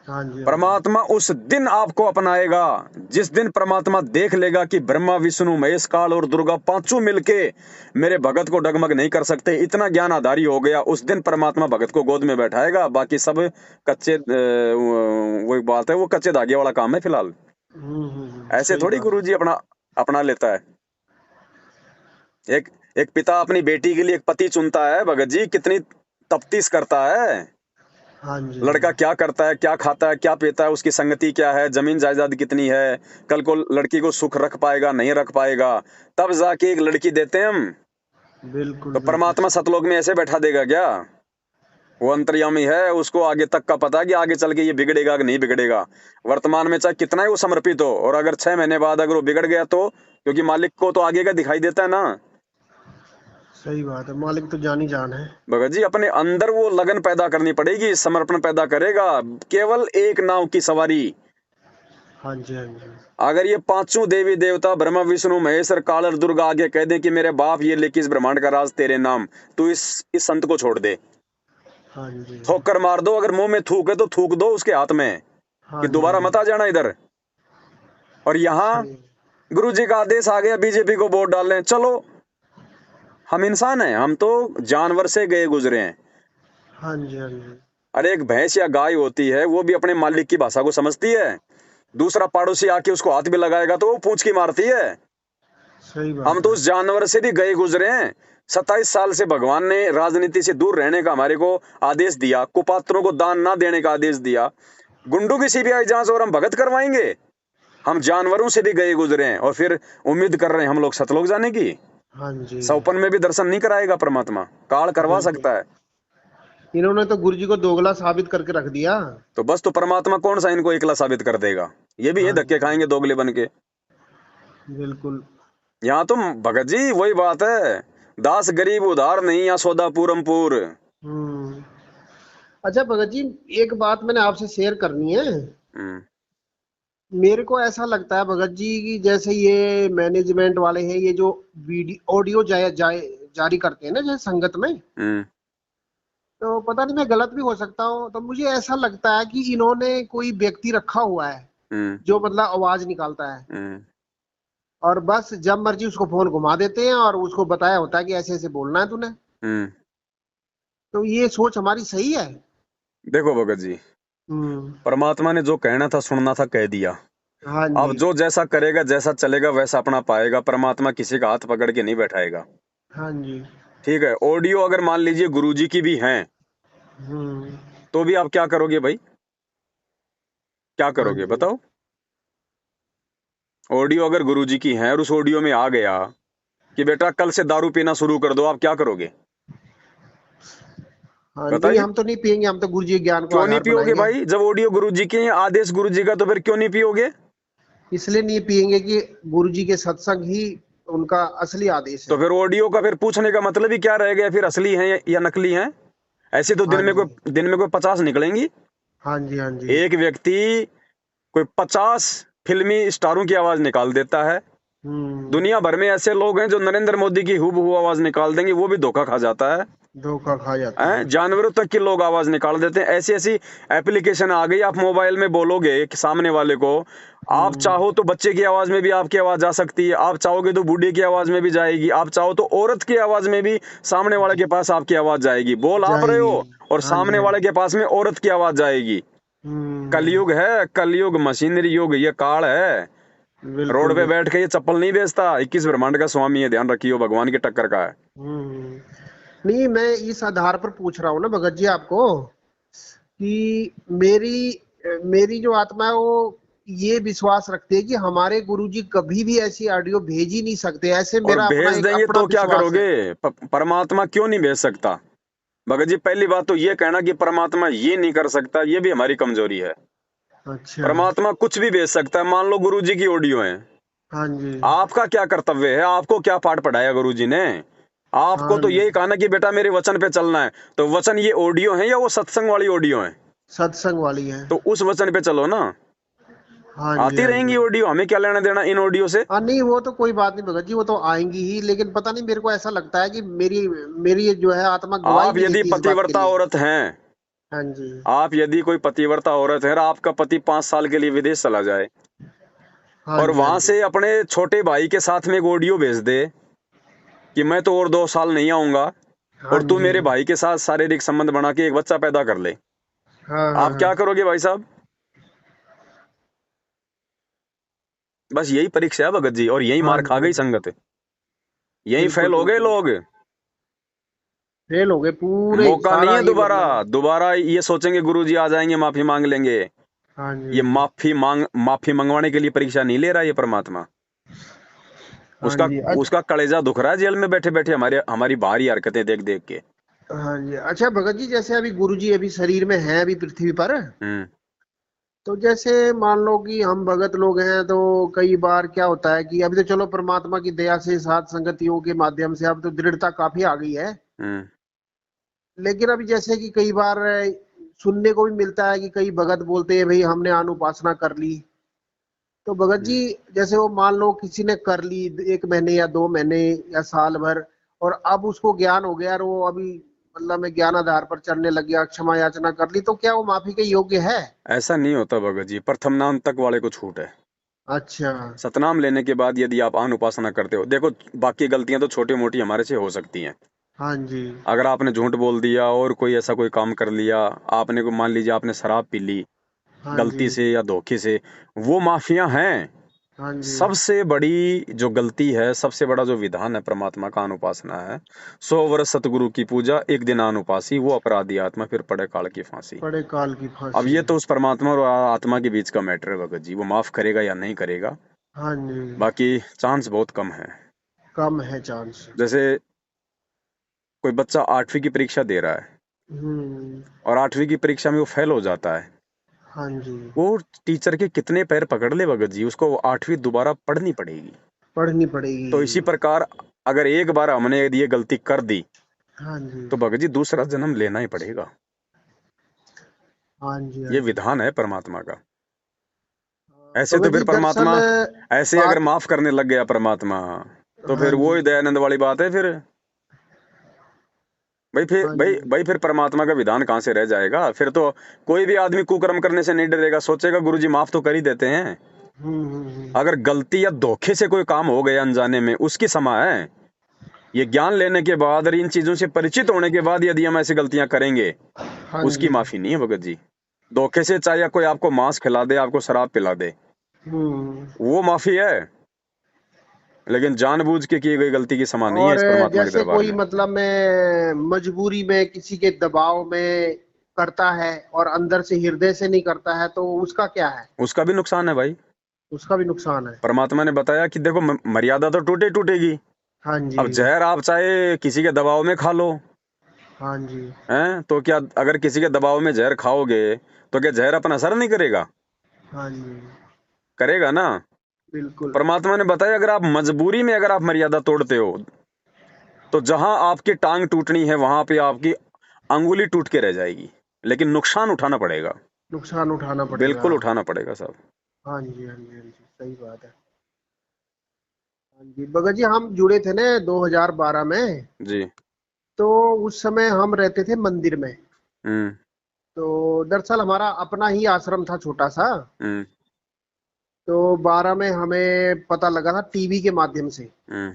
हाँ जी, हाँ जी, परमात्मा उस दिन आपको अपनाएगा जिस दिन परमात्मा देख लेगा कि ब्रह्मा विष्णु महेश काल और दुर्गा पांचों मिलके मेरे भगत को डगमग नहीं कर सकते, इतना ज्ञान आधारी हो गया। उस दिन परमात्मा भगत को गोद में बैठाएगा, बाकी सब कच्चे वही बात है, वो कच्चे धागे वाला काम है फिलहाल। ऐसे सही थोड़ी बात है। गुरुजी अपना अपना लेता है। एक एक पिता अपनी बेटी के लिए एक पति चुनता है, भगत जी कितनी तफ्तीश करता है। हाँ जी, लड़का क्या करता है, क्या खाता है, क्या पीता है, उसकी संगति क्या है, जमीन जायदाद कितनी है, कल को लड़की को सुख रख पाएगा नहीं रख पाएगा, तब जाके एक लड़की देते हैं हम। बिल्कुल, तो बिल्कुल। परमात्मा सतलोक में ऐसे बैठा देगा क्या? वो अंतर्यामी है, उसको आगे तक का पता है कि आगे चल के ये बिगड़ेगा कि नहीं बिगड़ेगा। वर्तमान में चाहे कितना ही वो समर्पित हो, और अगर 6 महीने बाद अगर वो बिगड़ गया तो, क्योंकि मालिक को तो आगे का दिखाई देता है ना। सही बात है, मालिक तो जान ही जान है। भगत जी अपने अंदर वो लगन पैदा करनी पड़ेगी, समर्पण पैदा करेगा। केवल एक नाव की सवारी। हाँ जी, हाँ जी, अगर ये पांचों देवी देवता ब्रह्मा विष्णु महेश और काल और दुर्गा आगे कह दें कि मेरे बाप ये लेके इस ब्रह्मांड का राज तेरे नाम, तू इस संत को छोड़ दे, हाँ जी, ठोकर मार दो, अगर मुंह में थूक है तो थूक दो उसके हाथ में हाँ कि जी, दोबारा मत आ जाना इधर। और यहाँ सही। गुरु जी का आदेश आ गया बीजेपी को वोट डालने, चलो। हम इंसान हैं, हम तो जानवर से गए गुजरे हैं। हाँ जी, हाँ जी, अरे एक भैंस या गाय होती है, वो भी अपने मालिक की भाषा को समझती है। दूसरा पड़ोसी आके उसको हाथ भी लगाएगा तो वो पूंछ की मारती है। सही हम बात तो है। उस जानवर से भी गए गुजरे हैं। 27 साल से भगवान ने राजनीति से दूर रहने का हमारे को आदेश दिया, कुपात्रों को दान ना देने का आदेश दिया। गुंडों की सीबीआई जांच और हम भगत करवाएंगे? हम जानवरों से भी गए गुजरे हैं और फिर उम्मीद कर रहे हैं हम लोग सतलोक जाने की। हाँ जी, सौपन में भी दर्शन नहीं कराएगा परमात्मा, काल करवा बिल्कुल। सकता है। इन्होंने तो गुरु जी को दोगला साबित करके रख दिया। तो बस, तो परमात्मा कौन सा इनको एकला साबित कर देगा? ये भी ये हाँ धक्के जी, खाएंगे दोगले बन के। बिल्कुल। यहाँ तो भगत जी वही बात है, दास गरीब उधार नहीं या सौदा पूरम पूर। हम्म। अच्छा भगत जी, एक बात मैंने आपसे शेयर करनी है। हम्म। मेरे को ऐसा लगता है भगत जी कि जैसे ये मैनेजमेंट वाले हैं, ये जो वीडियो ऑडियो जारी करते हैं ना जैसे संगत में, हम्म। तो पता नहीं मैं गलत भी हो सकता हूँ, तो मुझे ऐसा लगता है कि इन्होंने कोई व्यक्ति रखा हुआ है हम्म। जो मतलब आवाज निकालता है, हम्म। और बस जब मर्जी उसको फोन घुमा देते हैं और उसको बताया होता है कि ऐसे ऐसे बोलना है तूने। हम्म। तो ये सोच हमारी सही है? देखो भगत जी, हम्म। परमात्मा ने जो कहना था सुनना था कह दिया। हाँ अब जी, जो जैसा करेगा जैसा चलेगा वैसा अपना पाएगा। परमात्मा किसी का हाथ पकड़ के नहीं बैठाएगा। हाँ जी। ठीक है, ऑडियो अगर मान लीजिए गुरुजी की भी हैं, हम्म। तो भी आप क्या करोगे भाई? क्या हाँ करोगे जी, बताओ? ऑडियो अगर गुरुजी की हैं और उस ऑडियो में आ गया कि बेटा कल से दारू पीना शुरू कर दो, आप क्या करोगे? हाँ नहीं, बताइए। हम तो नहीं पियेंगे, हम तो गुरु जी के ज्ञान को क्यों नहीं आधार पियोगे बनाएंगे। भाई? जब ऑडियो गुरुजी के हैं, आदेश गुरुजी का, तो फिर क्यों नहीं पियोगे? इसलिए नहीं पियेंगे कि गुरु जी के सत्संग ही उनका असली आदेश तो है। फिर ऑडियो का फिर पूछने का मतलब ही क्या रह गया? फिर असली हैं या नकली हैं? ऐसे तो हाँ जी, दिन में कोई 50 निकलेंगी। हाँ जी, हाँ जी। एक व्यक्ति कोई 50 फिल्मी स्टारों की आवाज निकाल देता है। हम्म। दुनिया भर में ऐसे लोग हैं जो नरेंद्र मोदी की हूबहू आवाज निकाल देंगे, वो भी धोखा खा जाता है। धोखा खा जाता है। जानवरों तक के लोग आवाज निकाल देते हैं। ऐसी ऐसी एप्लीकेशन आ गई, आप मोबाइल में बोलोगे कि सामने वाले को, आप हम्म। चाहो तो बच्चे की आवाज में भी आपकी आवाज जा सकती है, आप चाहोगे तो बूढ़े की आवाज में भी जाएगी, आप चाहो तो औरत की आवाज में भी सामने वाले के पास आपकी आवाज जाएगी। बोल आप रहे जाएगी। हो और हाँ जी, सामने हाँ वाले जी। के पास में औरत की आवाज जाएगी। हम्म। कलयुग है, कलयुग मशीनरी युग, ये काल है। बिल्कुल, रोड पे बैठ बिल्कुल। के ये चप्पल नहीं बेचता, 21 ब्रह्मांड का स्वामी है, ध्यान रखियो, भगवान की टक्कर का है। हम्म। नहीं, मैं इस आधार पर पूछ रहा हूँ ना भगत जी आपको कि मेरी जो आत्मा है वो ये विश्वास रखती है कि हमारे गुरुजी कभी भी ऐसी ऑडियो भेज ही नहीं सकते, ऐसे और मेरा अपना भेज एक देंगे अपना तो क्या विश्वास है। करोगे? परमात्मा क्यों नहीं भेज सकता? भगत जी पहली बात तो ये कहना कि परमात्मा ये नहीं कर सकता, ये भी हमारी कमजोरी है। अच्छा। परमात्मा कुछ भी भेज सकता है। मान लो गुरु जी की ऑडियो है, हाँ जी। आपका क्या कर्तव्य है, आपको क्या पाठ पढ़ाया गुरु जी ने? आपको हाँ तो जी। यही कहा ना कि बेटा मेरे वचन पे चलना है। तो वचन ये ऑडियो है या वो सत्संग वाली ऑडियो है? सत्संग वाली है। तो उस वचन पे चलो ना। हाँ जी। आती हाँ रहेंगी जी। ऑडियो, हमें क्या लेना देना इन ऑडियो से। हाँ नहीं, वो तो कोई बात नहीं भगत जी, वो तो आएंगी ही, लेकिन पता नहीं, मेरे को ऐसा लगता है कि मेरी मेरी जो है आत्मा गवाही आप नहीं यदि देती इस बात के पतिव्रता लिए। औरत हैं, हाँ जी। आप यदि कोई पतिव्रता औरत है और आपका पति 5 साल के लिए विदेश चला जाए हाँ और जी। हाँ वहां जी। से अपने छोटे भाई के साथ में एक ऑडियो भेज दे कि मैं तो और 2 साल नहीं आऊंगा हाँ और तू जी। मेरे भाई के साथ शारीरिक संबंध बना के एक बच्चा पैदा कर ले, हाँ हाँ आप हाँ। क्या करोगे भाई साहब? बस यही परीक्षा है भगत जी, और यही हाँ मार खा जी। गई संगत, यही बिल्कुल फेल हो गए बिल्कुल। लोग। फेल हो गए पूरे, मौका नहीं सारा है ये दोबारा। मतलब। दोबारा ये सोचेंगे गुरु जी आ जाएंगे माफी मांग लेंगे। हाँ ये जी। माफी मंगवाने के लिए परीक्षा नहीं ले रहा ये परमात्मा। हाँ उसका जी। अच्छा। उसका कलेजा दुख रहा है जेल में बैठे बैठे हमारे हमारी बाहरी हरकतें देख देख के। हाँ जी। अच्छा भगत जी, जैसे अभी गुरु जी अभी शरीर में हैं, अभी पृथ्वी पर, हम्म। तो जैसे मान लो कि हम भगत लोग हैं, तो कई बार क्या होता है कि अभी तो चलो परमात्मा की दया से साथ संगतियों के माध्यम से अब तो दृढ़ता काफी आ गई है, हम्म। लेकिन अभी जैसे कि कई बार सुनने को भी मिलता है कि कई भगत बोलते हैं भाई हमने अनुपासना कर ली। तो भगत जी, हम्म। जैसे वो मान लो किसी ने कर ली 1 महीने या 2 महीने या साल भर, और अब उसको ज्ञान हो गया और वो अभी मतलब में ज्ञान आधार पर चलने लग गया, क्षमा याचना कर ली, तो क्या वो माफी के योग्य है? ऐसा नहीं होता भगत जी, प्रथम नाम तक वाले को छूट है। अच्छा। सतनाम लेने के बाद यदि आप आन उपासना करते हो, देखो बाकी गलतियां तो छोटी मोटी हमारे से हो सकती हैं। हाँ जी। अगर आपने झूठ बोल दिया और कोई ऐसा कोई काम कर लिया, आपने को मान लीजिए आपने शराब पी ली हाँ जी। गलती से या धोखे से, वो माफिया हैं। हाँ जी। सबसे बड़ी जो गलती है, सबसे बड़ा जो विधान है परमात्मा का, अनुपासना है। 100 वर्ष सतगुरु की पूजा, एक दिन अनुपासी, वो अपराधी आत्मा फिर पड़े काल की फांसी। बड़े काल की अब फांसी। ये तो उस परमात्मा और आत्मा के बीच का मैटर है भगत जी, वो माफ करेगा या नहीं करेगा। हाँ जी। बाकी चांस बहुत कम है। कम है चांस। जैसे कोई बच्चा 8वीं की परीक्षा दे रहा है हम्म। और 8वीं की परीक्षा में वो फेल हो जाता है, हाँ जी। वो टीचर के कितने पैर पकड़ ले भगत जी, उसको वो 8वीं दोबारा पढ़नी पड़ेगी। पढ़नी तो इसी पड़ेगी। प्रकार अगर एक बार हमने यदि ये गलती कर दी हाँ जी। तो भगत जी दूसरा जन्म लेना ही पड़ेगा। हाँ जी। हाँ ये जी। विधान है परमात्मा का। ऐसे तो भगत फिर जी दरअसल परमात्मा, ऐसे अगर बात। माफ करने लग गया परमात्मा, तो हाँ फिर वो जी। ही दयानंद वाली बात है फिर। हाँ जी। भाई फिर परमात्मा का विधान कहाँ से रह जाएगा फिर तो। कोई भी आदमी कुकर्म करने से नहीं डरेगा, सोचेगा गुरुजी माफ तो कर ही देते हैं। हम्म। अगर गलती या धोखे से कोई काम हो गया अनजाने में, उसकी क्षमा है। ये ज्ञान लेने के बाद और इन चीजों से परिचित होने के बाद यदि हम ऐसी गलतियां करेंगे, हाँ उसकी जी। माफी नहीं है भगत जी। धोखे से चाहे कोई आपको मांस खिला दे, आपको शराब पिला दे, हम्म। वो माफी है। लेकिन जानबूझ के की गई गलती की क्षमा नहीं है और इस परमात्मा के जैसे दरबार कोई में। मतलब में मजबूरी में किसी के दबाव में करता है और अंदर से हृदय से नहीं करता है, तो उसका क्या है? उसका भी नुकसान है भाई। उसका भी नुकसान है। परमात्मा ने बताया कि देखो मर्यादा तो टूटे टूटेगी। हाँ जी। अब जहर आप चाहे किसी के दबाव में खा लो, हाँ जी। हैं तो क्या अगर किसी के दबाव में जहर खाओगे तो क्या जहर अपना असर नहीं करेगा? हाँ जी। करेगा ना। तो बिल्कुल। परमात्मा ने बताया अगर आप मजबूरी में अगर आप मर्यादा तोड़ते हो, तो जहां आपकी टांग टूटनी है वहां पे आपकी अंगुली टूट के रह जाएगी, लेकिन नुकसान उठाना पड़ेगा। नुकसान उठाना पड़ेगा। बिल्कुल उठाना पड़ेगा साहब। हाँ जी। हाँ जी। हाँ जी, सही बात है। हाँ जी भगत जी, हम जुड़े थे ना 2012 में, जी। तो उस समय हम रहते थे मंदिर में। हम्म। तो दरअसल हमारा अपना ही आश्रम था, छोटा सा। हम्म। तो 12 में हमें पता लगा था टीवी के माध्यम से। हम्म।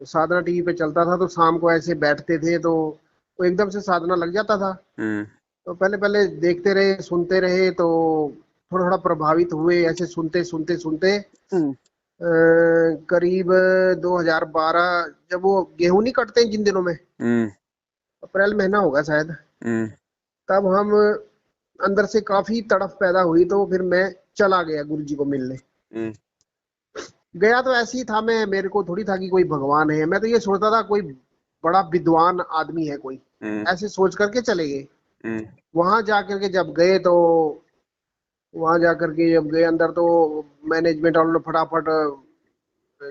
तो साधना टीवी पे चलता था, तो शाम को ऐसे बैठते थे, तो एकदम से साधना लग जाता था। हम्म। तो पहले पहले देखते रहे, सुनते रहे, तो थोड़ा थोड़ा प्रभावित हुए, ऐसे सुनते सुनते सुनते हम्म। करीब 2012, जब वो गेहूं नहीं कटते हैं जिन दिनों में, हम्म। अप्रैल महीना होगा शायद, हम्म। तब हम अंदर से काफी तड़फ पैदा हुई, तो फिर मैं चला गया गुरु जी को मिलने। हम्म। गया तो ऐसे ही था, मैं, मेरे को थोड़ी था कि कोई भगवान है, मैं तो ये सोचता था कोई बड़ा विद्वान आदमी है कोई, हम्म। ऐसे सोच करके चले गए। हम्म। वहां जाकर के जब गए, तो वहां जाकर के जब गए अंदर तो मैनेजमेंट वालों ने फटाफट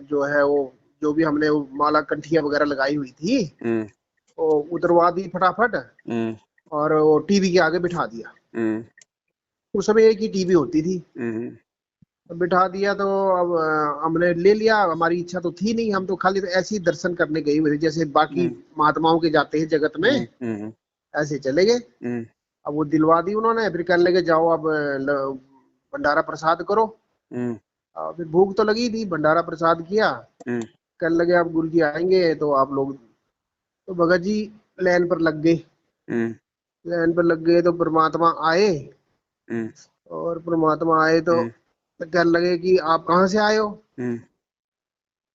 जो है वो जो भी हमने वो माला कंठिया वगैरह लगाई हुई थी हम्म, वो उतरवा दी फटाफट हम्म, और वो टीवी के आगे बिठा दिया। हम्म, उस समय एक ही टीवी होती थी। हम्म, तो बिठा दिया तो अब हमने ले लिया। हमारी इच्छा तो थी नहीं, हम तो खाली तो ऐसे ही दर्शन करने गए हुए थे जैसे बाकी हम्म, महात्माओं के जाते हैं जगत में, हम्म, हम्म, ऐसे चले गए। हम्म, अब वो दिलवा दी उन्होंने, फिर कहने लगे जाओ अब भंडारा प्रसाद करो। हम्म, फिर भूख तो लगी थी, भंडारा प्रसाद किया। हम्म, कहने लगे अब गुरु जी आएंगे तो आप लोग, तो भगत जी लाइन पर लग गए। हम्म, लाइन पर लग गए तो परमात्मा आए। हम्म, और परमात्मा आए तो हम्म, कहने लगे कि आप कहाँ से आए हो। हम्म,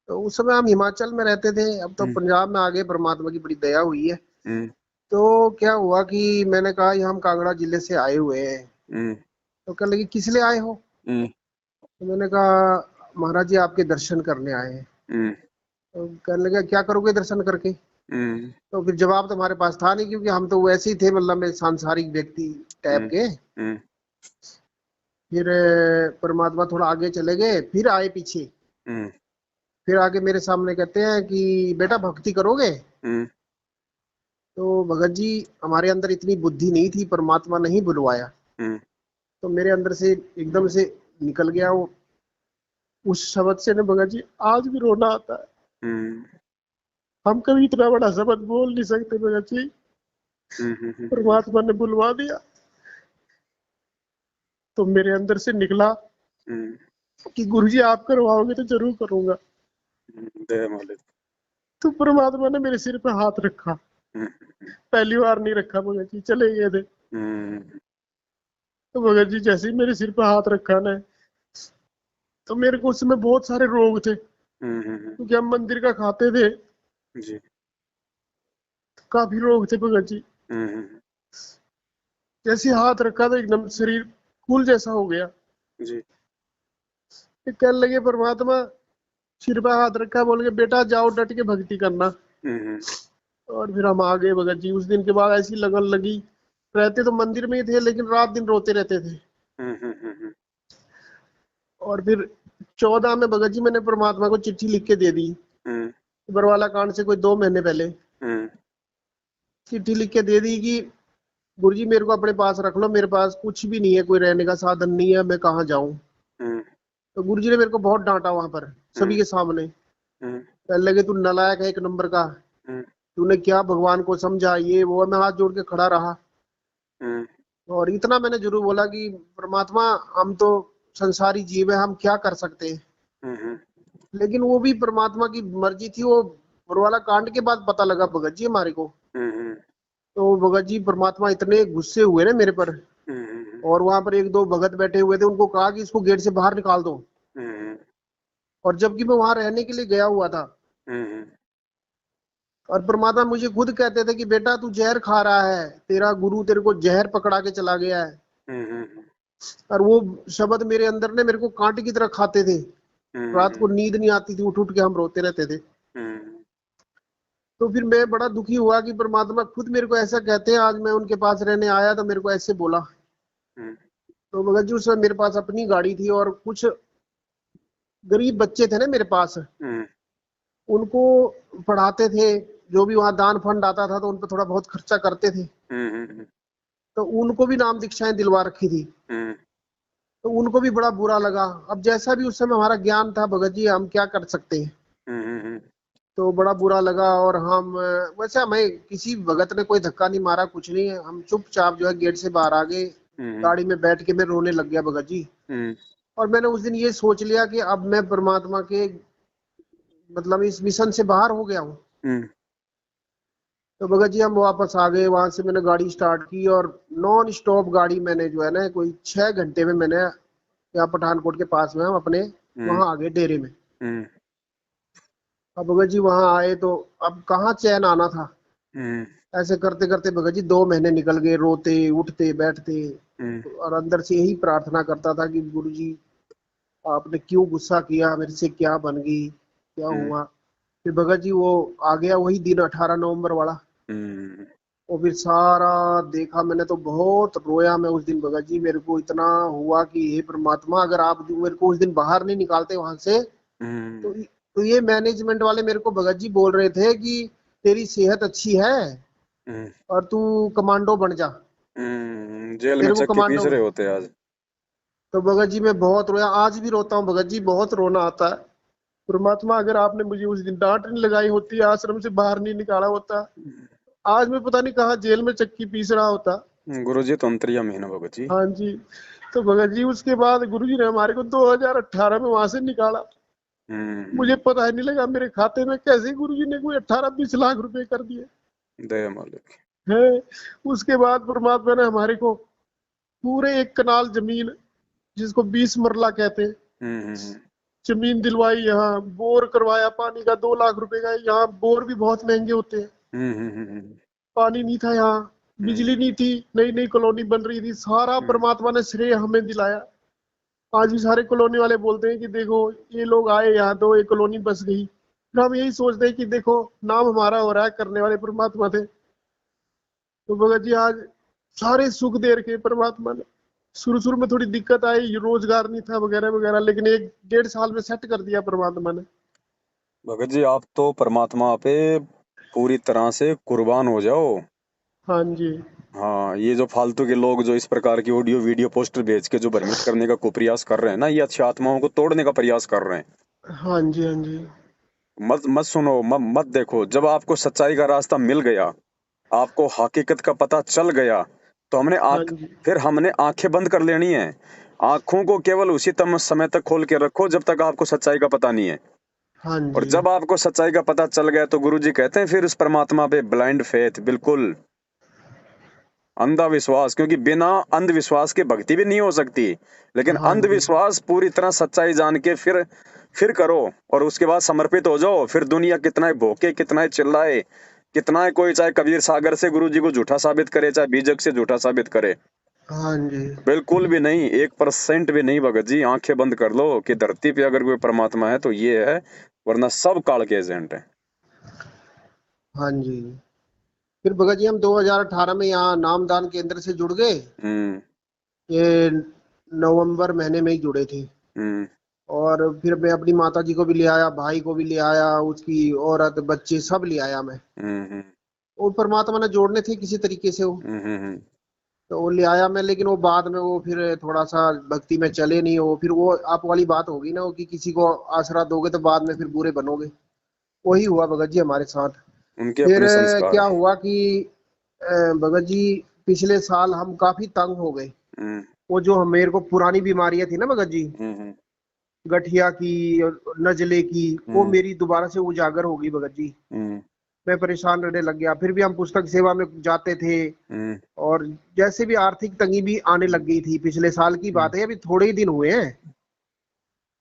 तो उस समय हम हिमाचल में रहते थे, अब तो हम्म, पंजाब में आ गए, परमात्मा की बड़ी दया हुई है। हम्म, तो क्या हुआ कि मैंने कहा ये हम कांगड़ा जिले से आए हुए हैं। हम्म, तो कहने लगे किस लिए आए हो। हम्म, तो मैंने कहा महाराज जी आपके दर्शन करने आए हैं। हम्म, तो कहने लगे क्या करोगे दर्शन करके। हम्म, तो फिर जवाब तो हमारे पास था नहीं, क्योंकि हम तो वैसे ही थे, मतलब में सांसारिक व्यक्ति टाइप हम्म, के। हम्म, फिर परमात्मा थोड़ा आगे चले गए, फिर आए पीछे। हम्म, फिर आगे मेरे सामने कहते हैं कि बेटा भक्ति करोगे। हम्म, तो भगत जी हमारे अंदर इतनी बुद्धि नहीं थी, परमात्मा नहीं बुलवाया। हम्म, तो मेरे अंदर से एकदम से निकल गया वो उस शब्द से ना भगत जी, आज भी रोना आता है। हम्म, हम कभी इतना बड़ा शब्द बोल नहीं सकते भगत जी, परमात्मा ने बुलवा दिया। तो मेरे अंदर से निकला हम्म, कि गुरु जी आप करवाओगे तो जरूर करूंगा। दया मालिक। तो परमात्मा ने मेरे सिर पे हाथ रखा। हम्म, पहली बार नहीं रखा भगत जी, चले गए थे। हम्म, तो भगत जी जैसे ही मेरे सिर पे हाथ रखा ना, तो मेरे को उस समय बहुत सारे रोग थे, क्योंकि हम मंदिर का खाते थे। जी। काफी रोग थे भगत जी। हम्म, जैसे ही हाथ रखा तो एकदम शरीर फूल जैसा हो गया। जी। फिर कहने लगे परमात्मा, सिर पे हाथ रखा, बोल के बेटा जाओ डट के भक्ति करना। हम्म, और फिर हम आ गए भगत जी। उस दिन के बाद ऐसी लगन लगी, रहते तो मंदिर में ही थे लेकिन रात दिन रोते रहते थे। हम्म, और फिर 14 में भगत जी मैंने परमात्मा को चिट्ठी लिख के दे दी, हम्म, बरवाला कांड से कोई 2 महीने पहले हम्म, चिट्ठी लिख के दे दी कि गुरु जी मेरे को अपने पास रख लो, मेरे पास कुछ भी नहीं है, कोई रहने का साधन नहीं है, मैं कहाँ जाऊं। हम्म, तो गुरु जी ने मेरे को बहुत डांटा वहां पर सभी हम्म, के सामने। हम्म, कहने लगे तू नालायक है एक नंबर का, हम्म, तूने क्या भगवान को समझा, ये वो। मैं हाथ जोड़ के खड़ा रहा। हम्म, और इतना मैंने जरूर बोला कि परमात्मा हम तो संसारी जीव है, हम क्या कर सकते हैं। हम्म, लेकिन वो भी परमात्मा की मर्जी थी। वो बुरवाला कांड के बाद पता लगा भगत जी हमारे को। हम्म, तो भगत जी परमात्मा इतने गुस्से हुए ना मेरे पर। हम्म, और वहां पर एक दो भगत बैठे हुए थे, उनको कहा कि इसको गेट से बाहर निकाल दो। हम्म, और जबकि मैं वहां रहने के लिए गया हुआ था। हम्म, और परमात्मा मुझे खुद कहते थे कि बेटा तू जहर खा रहा है, तेरा गुरु तेरे को जहर पकड़ा के चला गया है। हम्म, और वो शब्द मेरे अंदर ने मेरे को कांटे की तरह खाते थे। रात को नींद नहीं आती थी, उठ उठ के हम रोते रहते थे। तो फिर मैं बड़ा दुखी हुआ कि परमात्मा खुद मेरे को ऐसा कहते हैं। आज मैं उनके पास रहने आया तो मेरे को ऐसे बोला। तो भगत जी उस समय मेरे पास अपनी गाड़ी थी और कुछ गरीब बच्चे थे ना मेरे पास, उनको पढ़ाते थे। जो भी वहां दान फंड आता था तो उन पर थोड़ा बहुत खर्चा करते थे। तो उनको भी नाम दीक्षाएं दिलवा रखी थी। तो उनको भी बड़ा बुरा लगा। अब जैसा भी उस समय हमारा ज्ञान था भगत जी, हम क्या कर सकते हैं। तो बड़ा बुरा लगा। और हम वैसे हमें किसी भगत ने कोई धक्का नहीं मारा, कुछ नहीं है। हम चुपचाप जो है गेट से बाहर आ गए। गाड़ी में बैठ के मैं रोने लग गया भगत जी। और मैंने उस दिन ये सोच लिया कि अब मैं परमात्मा के मतलब इस मिशन से बाहर हो गया हूँ। तो भगत जी हम वापस आ गए। वहां से मैंने गाड़ी स्टार्ट की और नॉन स्टॉप गाड़ी मैंने जो है ना कोई 6 घंटे में मैंने यहाँ पठानकोट के पास में हम अपने वहां आ गए डेरे में। अब भगत जी वहां आए तो अब कहाँ चैन आना था। ऐसे करते करते भगत जी 2 महीने निकल गए, रोते उठते बैठते। और अंदर से यही प्रार्थना करता था कि गुरु जी आपने क्यों गुस्सा किया, मेरे से क्या बन गई, क्या हुआ। फिर भगत जी वो आ गया वही दिन 18 नवंबर वाला। और फिर सारा देखा मैंने तो बहुत रोया मैं उस दिन भगत जी। मेरे को इतना हुआ कि हे परमात्मा, अगर आप मेरे को उस दिन बाहर नहीं निकालते वहां से, तो हम्म, तो ये मैनेजमेंट वाले मेरे को भगत जी बोल रहे थे कि तेरी सेहत अच्छी है हम्म, और तू कमांडो बन जा, जेल में तेरे को चक्की पीस कमांडो। रहे होते आज। तो भगत जी मैं बहुत रोया, आज भी रोता हूँ भगत जी, बहुत रोना आता है। परमात्मा, अगर आपने मुझे उस दिन डांट नहीं लगाई होती, आश्रम से बाहर नहीं निकाला होता, आज मैं पता नहीं कहाँ जेल में चक्की पीस रहा होता। गुरु जी तो अंतर्यामी है ना भगत जी। हाँ जी। तो भगत जी उसके बाद गुरु जी ने हमारे को 2018 में वहां से निकाला। मुझे हम्म, पता ही नहीं लगा मेरे खाते में कैसे गुरु जी ने कोई 18-20 लाख रुपए कर दिए दया मालिक। है। उसके बाद परमात्मा ने हमारे को पूरे 1 कनाल जमीन, जिसको 20 मरला कहते हैं, हम्म, जमीन दिलवाई। यहाँ बोर करवाया पानी का, 2 लाख रुपए का। यहाँ बोर भी बहुत महंगे होते हैं। हम्म, हम्म, पानी नहीं था यहाँ, बिजली हम्म, नहीं थी, नई नई कॉलोनी बन रही थी, सारा हम्म, परमात्मा ने श्रेय हमें दिलाया। आज भी सारे कॉलोनी वाले बोलते हैं कि देखो, ये लोग आए यहाँ तो एक कॉलोनी बस गई। फिर हम यही सोचते हैं कि देखो, नाम हमारा हो रहा है, करने वाले परमात्मा थे। तो भगत जी आज सारे सुख दे रखे परमात्मा ने। शुरू शुरू में थोड़ी दिक्कत आई, रोजगार नहीं था वगैरह वगैरह, लेकिन 1-1.5 साल में सेट कर दिया परमात्मा ने। भगत जी आप तो परमात्मा पे पूरी तरह से कुर्बान हो जाओ। हाँ जी। हाँ, ये जो फालतू के लोग जो इस प्रकार की ऑडियो वीडियो पोस्टर भेज के जो भ्रमित करने का कुप्रयास कर रहे हैं ना, ये अच्छी आत्माओं को तोड़ने का प्रयास कर रहे हैं। हाँ जी। हाँ जी। मत मत सुनो, मत देखो। जब आपको सच्चाई का रास्ता मिल गया, आपको हकीकत का पता चल गया, तो हाँ जी। फिर हमने आंखें बंद कर लेनी है। आंखों को केवल उसी तम समय तक खोल के रखो जब तक आपको सच्चाई का पता नहीं है। हाँ और जी। जब आपको सच्चाई का पता चल गया तो गुरुजी कहते हैं फिर उस परमात्मा पे ब्लाइंड फेथ, बिल्कुल अंधा विश्वास, क्योंकि बिना अंधविश्वास के भक्ति भी नहीं हो सकती। लेकिन हाँ जी। अंधविश्वास पूरी तरह सच्चाई जान के फिर करो, और उसके बाद समर्पित हो जाओ। फिर दुनिया कितना ही भोके, कितना ही चिल्लाए, कितना ही कोई चाहे कबीर सागर से गुरु जी को झूठा साबित करे, चाहे बीजक से झूठा साबित करे, हाँ जी। बिल्कुल भी नहीं, 1% भी नहीं भगत जी। आंखें बंद कर लो कि धरती पे अगर कोई परमात्मा है तो ये है, वरना सब काल के एजेंट है। हाँ जी। फिर भगत जी हम 2018 में यहाँ नामदान केंद्र से जुड़ गए। हम्म, ये नवंबर महीने में ही जुड़े थे। हम्म, और फिर मैं अपनी माता जी को भी ले आया, भाई को भी ले आया, उसकी औरत बच्चे सब ले आया मैं। हम्म, वो परमात्मा ने जोड़ने थे किसी तरीके से वो। हम्म, तो वो ले आया मैं, लेकिन वो बाद में वो फिर थोड़ा सा भक्ति में चले नहीं। वो फिर वो आप वाली बात होगी ना, वो कि किसी को आसरा दोगे तो बाद में फिर बुरे बनोगे। वही हुआ भगत जी हमारे साथ। उनके फिर अपने संस्कार क्या है। हुआ कि भगत जी पिछले साल हम काफी तंग हो गए। हम्म, वो जो हम मेरे को पुरानी बीमारियां थी ना भगत जी, हम्म, गठिया की और नजले की, वो हम्म, मेरी दोबारा से उजागर होगी भगत जी। हम्म, मैं परेशान रहने लग गया। फिर भी हम पुस्तक सेवा में जाते थे। हम्म, और जैसे भी आर्थिक तंगी भी आने लग गई थी, पिछले साल की हम्म, बात है, अभी थोड़े ही दिन हुए हैं।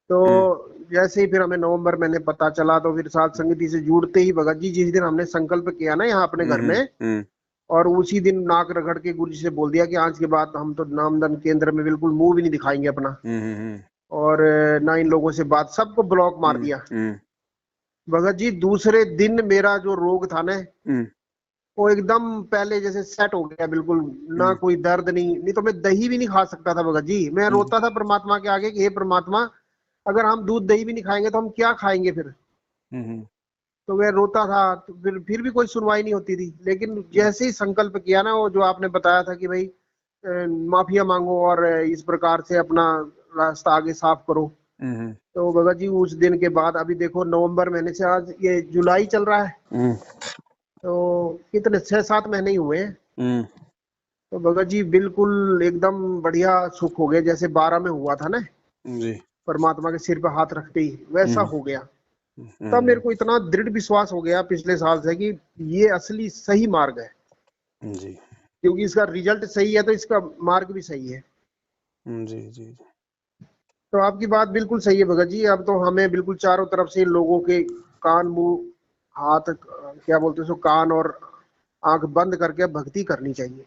तो हम्म, जैसे ही फिर हमें नवंबर महीने पता चला, तो फिर साथ संगति से जुड़ते ही भगत जी, जिस दिन हमने संकल्प किया ना यहाँ अपने घर हम्म, में, हम्म, और उसी दिन नाक रगड़ के गुरु जी से बोल दिया कि आज के बाद हम तो नामदान केंद्र में बिल्कुल मुंह भी नहीं दिखाएंगे अपना। हम्म, और ना इन लोगों से बात, सबको ब्लॉक मार हम्म, दिया। हम्म, भगत जी दूसरे दिन मेरा जो रोग था ना, हम्म, वो एकदम पहले जैसे सेट हो गया बिल्कुल। ना हम्म, कोई दर्द, नहीं नहीं तो मैं दही भी नहीं खा सकता था भगत जी। मैं हम्म, रोता था परमात्मा के आगे कि हे परमात्मा, अगर हम दूध दही भी नहीं खाएंगे तो हम क्या खाएंगे फिर। हम्म, तो मैं रोता था, तो फिर भी कोई सुनवाई नहीं होती थी। लेकिन जैसे ही संकल्प किया ना, वो जो आपने बताया था कि भाई माफिया मांगो और इस प्रकार से अपना रास्ता आगे साफ करो। हम्म, तो भगत जी उस दिन के बाद अभी देखो, नवंबर महीने से आज ये जुलाई चल रहा है, हम्म, तो कितने 6-7 महीने ही हुए हैं। हम्म, तो भगत जी बिल्कुल एकदम बढ़िया सुख हो गया, जैसे 12 में हुआ था ना, जी, परमात्मा के सिर पे हाथ रखते ही वैसा हम्म, हो गया। तब मेरे हम्म, को इतना दृढ़ विश्वास हो गया पिछले साल से कि ये असली सही मार्ग है। जी, क्योंकि इसका रिजल्ट सही है तो इसका मार्ग भी सही है। जी, जी, तो आपकी बात बिल्कुल सही है भगत जी। अब तो हमें बिल्कुल चारों तरफ से लोगों के कान, मुंह, हाथ, क्या बोलते हैं उसको, कान और आंख बंद करके भक्ति करनी चाहिए।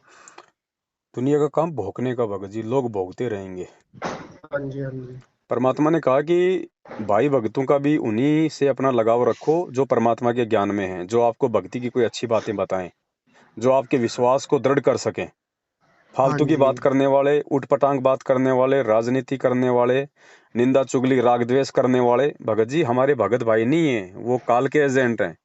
दुनिया का काम भोगने का भगत जी, लोग भोगते रहेंगे। हाँ जी। हाँ जी। परमात्मा ने कहा कि भाई भक्तों का भी उन्हीं से अपना लगाव रखो जो परमात्मा के ज्ञान में है, जो आपको भक्ति की कोई अच्छी बातें बताएं। जो आपके विश्वास को दृढ़ कर सकें। हाँ फालतू की जी, बात करने वाले, उठपटांग बात करने वाले, राजनीति करने वाले, निंदा चुगली राग द्वेष करने वाले भगत जी हमारे भगत भाई नहीं है, वो काल के एजेंट हैं।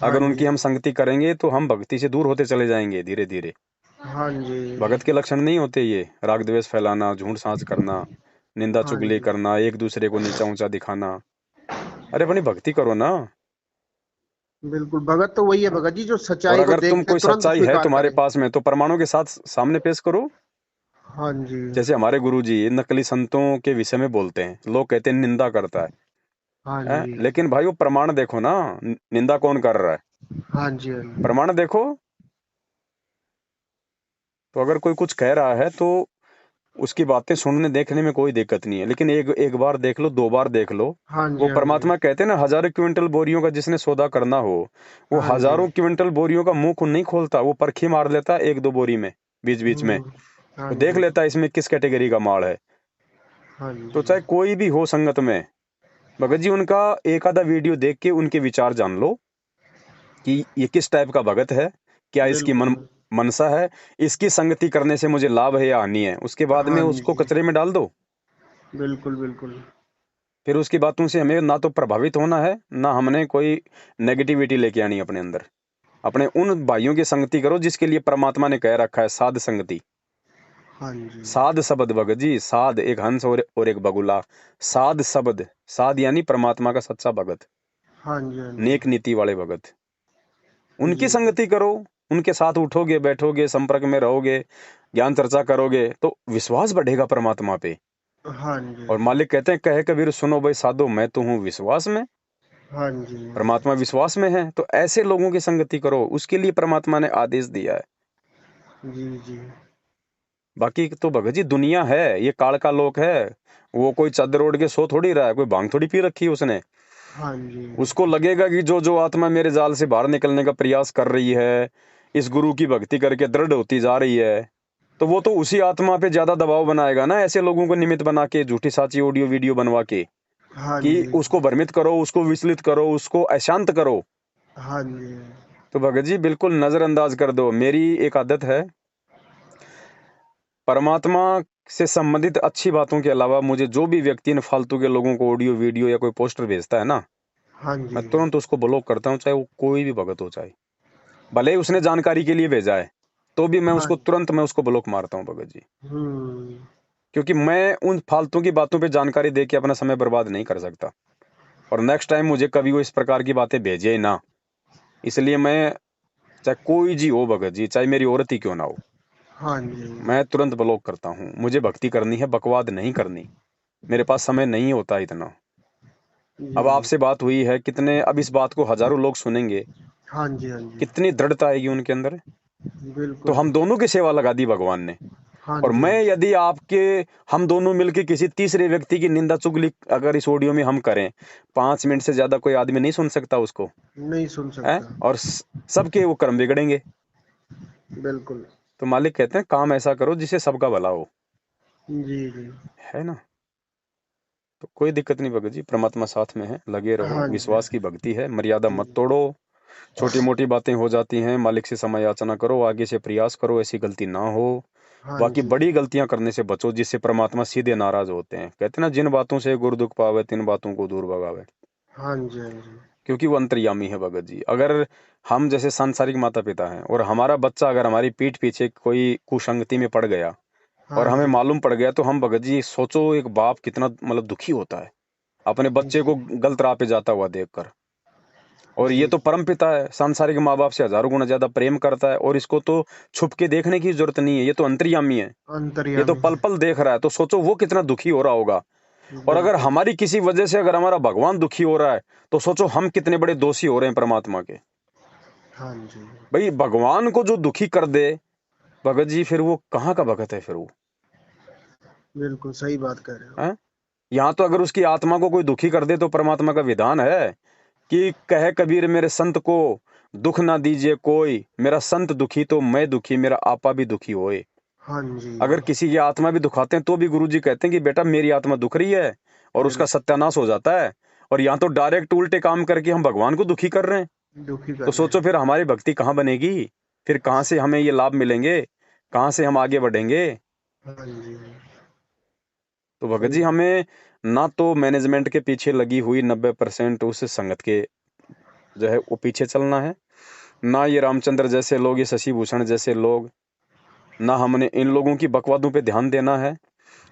हाँ अगर उनकी जी, हम संगति करेंगे तो हम भक्ति से दूर होते चले जाएंगे धीरे धीरे। हाँ जी, भगत के लक्षण नहीं होते ये राग द्वेष फैलाना, झूठ सांच करना, निंदा हाँ चुगली जी। करना, एक दूसरे को नीचा ऊंचा दिखाना। अरे अपनी भक्ति करो ना। बिल्कुल, भगत तो वही है भगत जी जो और सच्चाई को अगर तुम देखते कोई तुरंत सच्चाई है स्वीकार तुम्हारे करे। पास में तो प्रमाणों के साथ सामने पेश करो। हाँ जी, जैसे हमारे गुरुजी नकली संतों के विषय में बोलते हैं, लोग कहते हैं निंदा करता हाँ है? जी, लेकिन भाई वो प्रमाण देखो ना, निंदा कौन कर रहा है, हाँ जी, हाँ जी, प्रमाण देखो। तो अगर कोई कुछ कह रहा है तो उसकी बातें सुनने देखने में कोई दिक्कत नहीं है, लेकिन एक एक बार देख लो, दो बार देख लो। हाँ जी, वो हाँ जी, परमात्मा कहते हैं ना, हजारों क्विंटल बोरियों का जिसने सौदा करना हो, वो हाँ जी, हजारों क्विंटल बोरियों का मुंह को नहीं खोलता, वो परखी मार लेता है एक दो बोरी में, बीच बीच में। हम्म, हाँ वो देख जी, लेता है इसमें किस कैटेगरी का माल है। हाँ तो जी, चाहे कोई भी हो संगत में, भगत जी उनका एक आधा वीडियो देख के उनके विचार जान लो कि ये किस टाइप का भगत है, क्या इसकी बिल्कुल, मनसा है, इसकी संगति करने से मुझे लाभ है या हानि है। उसके बाद में हाँ उसको जी, कचरे में डाल दो। बिल्कुल, बिल्कुल, फिर उसकी बातों से हमें ना तो प्रभावित होना है, ना हमने कोई नेगेटिविटी लेके आनी अपने अंदर। अपने उन भाइयों की संगति करो जिसके लिए परमात्मा ने कह रखा है साध संगति। हाँ जी, साध शब्द भगत जी, साध एक हंस और एक बगुला। साध शब्द, साध यानी परमात्मा का सच्चा भगत, हाँ जी, हाँ जी, नेक नीति वाले भगत। उनकी जी, संगति करो, उनके साथ उठोगे बैठोगे संपर्क में रहोगे, ज्ञान चर्चा करोगे तो विश्वास बढ़ेगा परमात्मा पे। हाँ जी, और मालिक कहते हैं, कहे कबीर सुनो भाई साधो, मैं तो हूँ विश्वास में। हाँ जी, परमात्मा विश्वास में है, तो ऐसे लोगों की संगति करो, उसके लिए परमात्मा ने आदेश दिया है। जी, जी, बाकी तो भगत जी दुनिया है, ये काल का लोक है। वो कोई चादर ओढ़ के सो थोड़ी रहा है, कोई भांग थोड़ी पी रखी है उसने। हाँ जी, उसको लगेगा कि जो जो आत्मा मेरे जाल से बाहर निकलने का प्रयास कर रही है, इस गुरु की भक्ति करके दृढ़ होती जा रही है, तो वो तो उसी आत्मा पे ज्यादा दबाव बनाएगा ना, ऐसे लोगों को निमित्त बना के झूठी साची ऑडियो वीडियो बनवा के, हाँ कि जी, उसको भ्रमित करो, उसको विचलित करो, उसको अशांत करो। हाँ जी, तो भगत जी बिल्कुल नजरअंदाज कर दो। मेरी एक आदत है, परमात्मा से संबंधित अच्छी बातों के अलावा मुझे जो भी व्यक्ति इन फालतू के लोगों को ऑडियो वीडियो या कोई पोस्टर भेजता है ना, हाँ मैं जी, तुरंत उसको ब्लॉक करता हूँ, चाहे वो कोई भी भगत हो, चाहे भले ही उसने जानकारी के लिए भेजा है, तो भी मैं हाँ उसको तुरंत मैं उसको ब्लॉक मारता हूँ भगत जी। हम्म, क्योंकि मैं उन फालतू की बातों पे जानकारी दे के अपना समय बर्बाद नहीं कर सकता, और नेक्स्ट टाइम मुझे कभी वो इस प्रकार की बातें भेजे ही ना। इसलिए मैं, चाहे कोई जी हो भगत जी, चाहे मेरी औरत ही क्यों ना हो, हाँ जी, मैं तुरंत ब्लॉक करता हूँ। मुझे भक्ति करनी है, बकवाद नहीं करनी, मेरे पास समय नहीं होता इतना। अब जी, आपसे बात हुई है, कितने अब इस बात को हजारों लोग सुनेंगे, हाँ जी, हाँ जी, कितनी दृढ़ता आएगी उनके अंदर। तो बिल्कुल, हम दोनों की सेवा लगा दी भगवान ने। हाँ और जी, मैं यदि आपके, हम दोनों मिलकर किसी तीसरे व्यक्ति की निंदा चुगली अगर इस ऑडियो में हम करें, 5 मिनट से ज्यादा कोई आदमी नहीं सुन सकता उसको, नहीं सुन है? सकता, और सबके वो कर्म बिगड़ेंगे। बिल्कुल, तो मालिक कहते हैं काम ऐसा करो जिससे सबका भला हो, जी, जी, है ना? तो कोई दिक्कत नहीं भगत जी, परमात्मा साथ में है, लगे रहो, हाँ जी, विश्वास की भक्ति है, मर्यादा जी, मत तोड़ो। छोटी मोटी बातें हो जाती हैं, मालिक से समय याचना करो, आगे से प्रयास करो ऐसी गलती ना हो। हाँ बाकी जी, बड़ी गलतियां करने से बचो जिससे परमात्मा सीधे नाराज होते हैं। कहते हैं ना, जिन बातों से गुरु दुख पावे तिन बातों को दूर भगावे। हाँ जी, हाँ जी, क्योंकि वो अंतर्यामी है भगत जी। अगर हम जैसे सांसारिक माता पिता हैं और हमारा बच्चा अगर हमारी पीठ पीछे कोई कुसंगति में पड़ गया और हाँ हमें जी, मालूम पड़ गया, तो हम भगत जी सोचो एक बाप कितना मतलब दुखी होता है अपने बच्चे को जी, गलत राह पे जाता हुआ देखकर। और ये जी, तो परम पिता है, सांसारिक माँ बाप से हजारों गुना ज्यादा प्रेम करता है, और इसको तो छुप के देखने की जरूरत नहीं है, ये तो अंतर्यामी है। ये तो अंतर्यामी पल है, पल देख रहा है, तो सोचो वो कितना दुखी हो रहा होगा। और अगर बिल्कुल, हमारी किसी वजह से अगर हमारा भगवान दुखी हो रहा है, तो सोचो हम कितने बड़े दोषी हो रहे हैं परमात्मा के। हाँ जी, भाई भगवान को जो दुखी कर दे भगत जी, फिर वो कहाँ का भगत है फिर वो, बिल्कुल सही बात कह रहे हो, है? यहाँ तो अगर उसकी आत्मा को कोई दुखी कर दे तो परमात्मा का विधान है कि कहे कबीर मेरे संत को दुख ना दीजिए कोई, मेरा संत दुखी तो मैं दुखी, मेरा आपा भी दुखी होए। हाँ जी, अगर किसी की आत्मा भी दुखाते हैं तो भी गुरुजी कहते हैं कि बेटा मेरी आत्मा दुख रही है, और उसका बिल्कुल, सत्यानाश हो जाता है। और यहाँ तो डायरेक्ट उल्टे काम करके हम भगवान को दुखी कर रहे हैं। दुखी तो कर रहे सोचो हैं, फिर हमारी भक्ति कहाँ बनेगी। फिर कहाँ से हमें ये लाभ मिलेंगे, कहाँ से हम आगे बढ़ेंगे। हाँ जी, तो भगत सही जी है। हमें ना तो मैनेजमेंट के पीछे लगी हुई 90% उस संगत के जो है वो पीछे चलना है, ना ये रामचंद्र जैसे लोग, ये शशि भूषण जैसे लोग, ना हमने इन लोगों की बकवादों पे ध्यान देना है।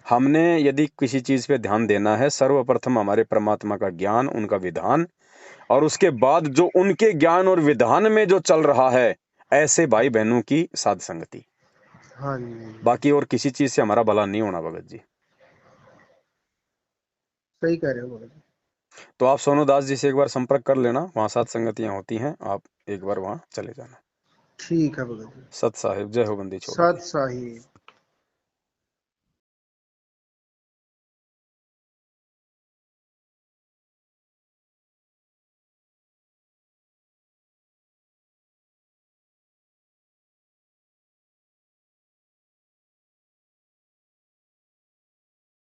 हमने यदि किसी चीज पे ध्यान देना है, सर्वप्रथम हमारे परमात्मा का ज्ञान, उनका विधान, और उसके बाद जो उनके ज्ञान और विधान में जो चल रहा है ऐसे भाई बहनों की साध संगति। हाँ जी, बाकी और किसी चीज से हमारा भला नहीं होना भगत जी। सही कह रहे हो भगत जी। तो आप सोनू दास जी से एक बार संपर्क कर लेना, वहाँ सात संगतियाँ होती हैं, आप एक बार वहाँ चले जाना। ठीक है भगत जी। सत साहिब, जय हो बंदी छोड़ो सत की। साहिब।